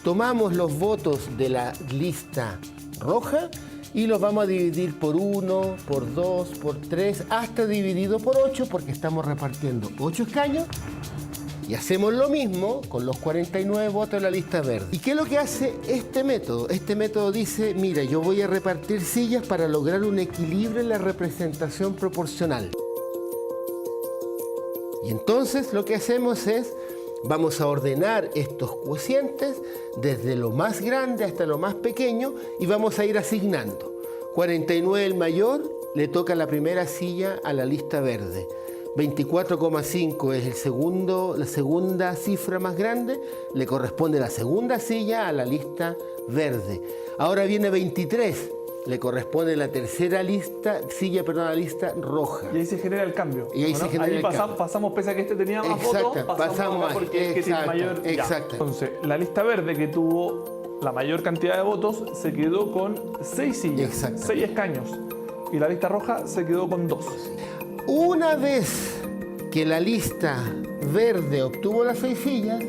Tomamos los votos de la lista roja y los vamos a dividir por 1, por 2, por 3, hasta dividido por 8, porque estamos repartiendo 8 escaños. Y hacemos lo mismo con los 49 votos de la lista verde. ¿Y qué es lo que hace este método? Este método dice, mira, yo voy a repartir sillas para lograr un equilibrio en la representación proporcional. Y entonces lo que hacemos es, vamos a ordenar estos cocientes desde lo más grande hasta lo más pequeño y vamos a ir asignando. 49 el mayor, le toca la primera silla a la lista verde. 24,5 es la segunda cifra más grande, le corresponde la segunda silla a la lista verde. Ahora viene 23, le corresponde la tercera silla a la lista roja. Y ahí se genera el cambio. Y ahí se genera el cambio. Pasamos, pese a que este tenía más votos, pasamos acá porque es que tiene mayor. Exacto. Entonces, la lista verde, que tuvo la mayor cantidad de votos, se quedó con 6 sillas, 6 escaños. Y la lista roja se quedó con 2. Una vez que la lista verde obtuvo las 6 sillas,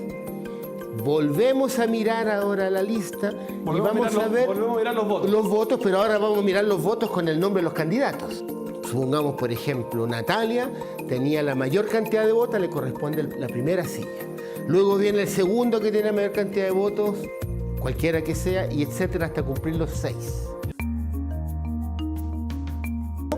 volvemos a mirar ahora la lista y vamos a ver los votos, pero ahora vamos a mirar los votos con el nombre de los candidatos. Supongamos, por ejemplo, Natalia tenía la mayor cantidad de votos, le corresponde la primera silla. Luego viene el segundo que tiene la mayor cantidad de votos, cualquiera que sea, y etcétera, hasta cumplir los 6.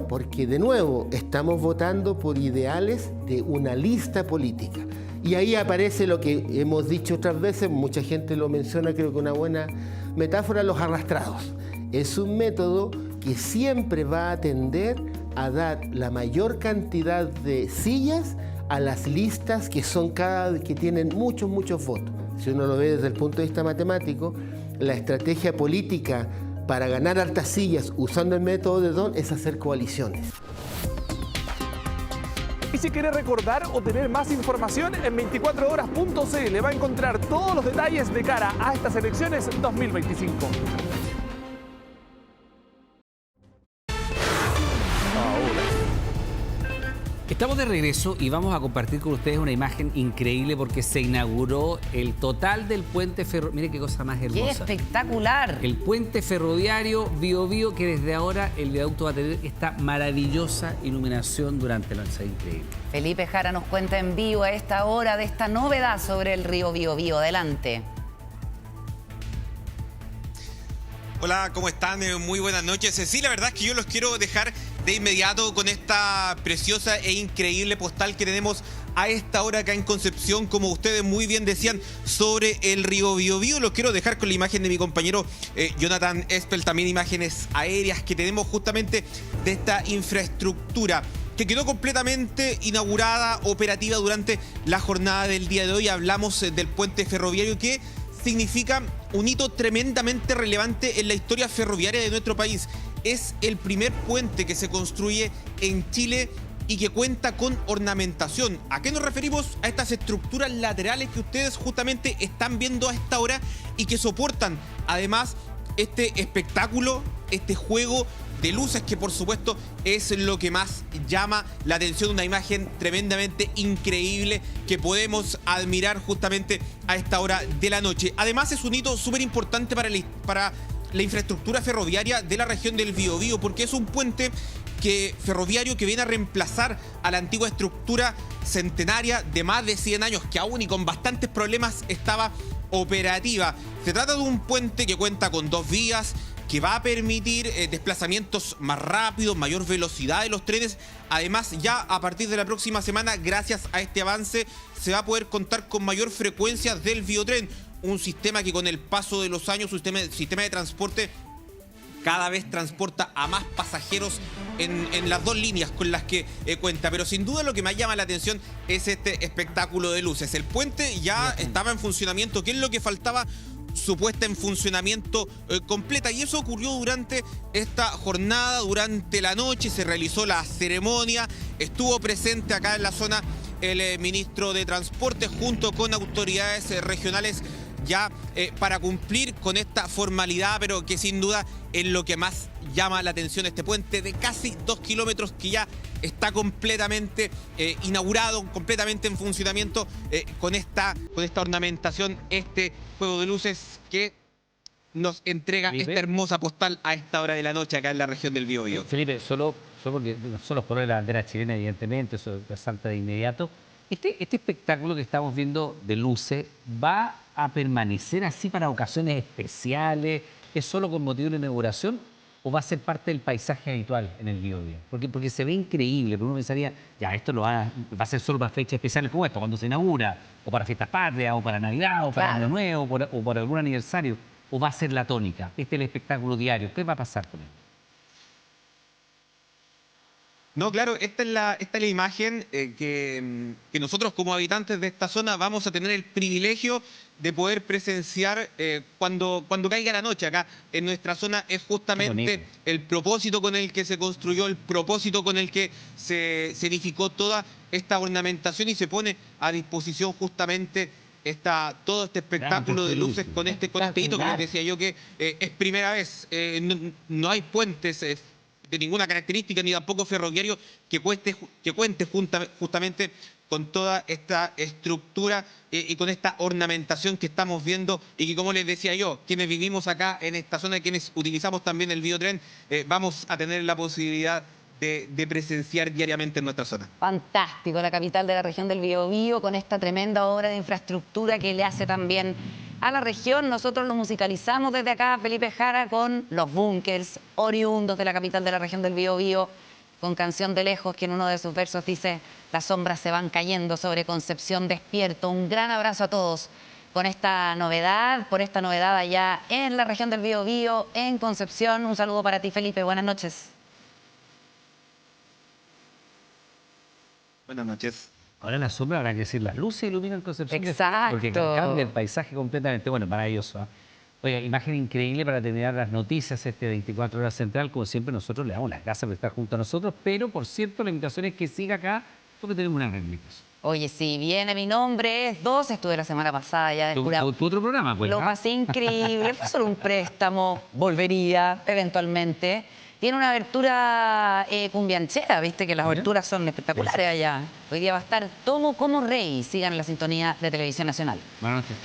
Porque, de nuevo, estamos votando por ideales de una lista política. Y ahí aparece lo que hemos dicho otras veces, mucha gente lo menciona, creo que una buena metáfora, los arrastrados. Es un método que siempre va a tender a dar la mayor cantidad de sillas a las listas que tienen muchos votos. Si uno lo ve desde el punto de vista matemático, la estrategia política para ganar altas sillas usando el método de Don es hacer coaliciones. Y si quiere recordar o tener más información, en 24horas.cl va a encontrar todos los detalles de cara a estas elecciones 2025. Estamos de regreso y vamos a compartir con ustedes una imagen increíble porque se inauguró el total del puente ferroviario. Miren qué cosa más hermosa. ¡Qué espectacular! El puente ferroviario Bío Bío, que desde ahora el viaducto va a tener esta maravillosa iluminación durante la noche. Increíble. Felipe Jara nos cuenta en vivo a esta hora de esta novedad sobre el río Bío Bío. Adelante. Hola, ¿cómo están? Muy buenas noches. Sí, la verdad es que yo los quiero dejar de inmediato con esta preciosa e increíble postal que tenemos a esta hora acá en Concepción, como ustedes muy bien decían, sobre el río Bío Bío. Los quiero dejar con la imagen de mi compañero Jonathan Espel, también imágenes aéreas que tenemos justamente de esta infraestructura que quedó completamente inaugurada, operativa durante la jornada del día de hoy. Hablamos del puente ferroviario que significa un hito tremendamente relevante en la historia ferroviaria de nuestro país. Es el primer puente que se construye en Chile y que cuenta con ornamentación. ¿A qué nos referimos? A estas estructuras laterales que ustedes justamente están viendo a esta hora y que soportan además este espectáculo, este juego de luces que por supuesto es lo que más llama la atención, una imagen tremendamente increíble que podemos admirar justamente a esta hora de la noche. Además es un hito súper importante para la infraestructura ferroviaria de la región del Biobío, porque es un puente ferroviario que viene a reemplazar a la antigua estructura centenaria de más de 100 años que aún y con bastantes problemas estaba operativa. Se trata de un puente que cuenta con 2 vías, que va a permitir desplazamientos más rápidos, mayor velocidad de los trenes. Además, ya a partir de la próxima semana, gracias a este avance, se va a poder contar con mayor frecuencia del Biotren, un sistema que con el paso de los años, su sistema de transporte cada vez transporta a más pasajeros en las 2 líneas con las que cuenta. Pero sin duda lo que más llama la atención es este espectáculo de luces. El puente ya estaba en funcionamiento, que es lo que faltaba, su puesta en funcionamiento completa, y eso ocurrió durante esta jornada. Durante la noche se realizó la ceremonia, estuvo presente acá en la zona el ministro de Transporte junto con autoridades regionales ya para cumplir con esta formalidad, pero que sin duda es lo que más llama la atención, este puente de casi 2 kilómetros que ya está completamente inaugurado, completamente en funcionamiento, con esta ornamentación, este juego de luces que nos entrega esta hermosa postal a esta hora de la noche acá en la región del Biobío. Felipe, solo porque no son los colores de la bandera chilena, evidentemente, eso resalta de inmediato. Este espectáculo que estamos viendo de luces va a permanecer así para ocasiones especiales, ¿es solo con motivo de la inauguración o va a ser parte del paisaje habitual en el Biobío? Porque se ve increíble, pero uno pensaría, ya, esto va a ser solo para fechas especiales como esta, cuando se inaugura, o para fiestas patrias, o para Navidad, o para Año Nuevo, o por algún aniversario, o va a ser la tónica, este es el espectáculo diario. ¿Qué va a pasar con él? No, claro, esta es la imagen que nosotros como habitantes de esta zona vamos a tener el privilegio de poder presenciar cuando caiga la noche acá en nuestra zona. Es justamente el propósito con el que se construyó, el propósito con el que se edificó toda esta ornamentación y se pone a disposición justamente todo este espectáculo de luces con este hito que les decía yo que es primera vez. No hay puentes de ninguna característica, ni tampoco ferroviario, que cuente justamente con toda esta estructura y con esta ornamentación que estamos viendo y que, como les decía yo, quienes vivimos acá en esta zona, quienes utilizamos también el Biotren, vamos a tener la posibilidad de presenciar diariamente en nuestra zona. Fantástico, la capital de la región del Biobío, con esta tremenda obra de infraestructura que le hace también a la región. Nosotros lo musicalizamos desde acá, Felipe Jara, con Los Bunkers, oriundos de la capital de la región del Biobío, con Canción de Lejos, que en uno de sus versos dice: las sombras se van cayendo sobre Concepción despierto. Un gran abrazo a todos por esta novedad allá en la región del Biobío, en Concepción. Un saludo para ti, Felipe. Buenas noches. Buenas noches. Ahora en la sombra habrá que decir, las luces iluminan Concepción. Exacto. Porque cambia el paisaje completamente. Bueno, maravilloso, ¿eh? Oiga, imagen increíble para terminar las noticias, 24 horas central. Como siempre, nosotros le damos las gracias por estar junto a nosotros. Pero, por cierto, la invitación es que siga acá porque tenemos una gran invitación. Oye, si viene Mi Nombre es 2, estuve la semana pasada ya de tu otro programa, pues. Lo pasé increíble, fue solo un préstamo, volvería eventualmente. tiene una abertura cumbianchera, viste que las aberturas son espectaculares allá. Hoy día va a estar todo como rey. Sigan la sintonía de Televisión Nacional. Buenas noches,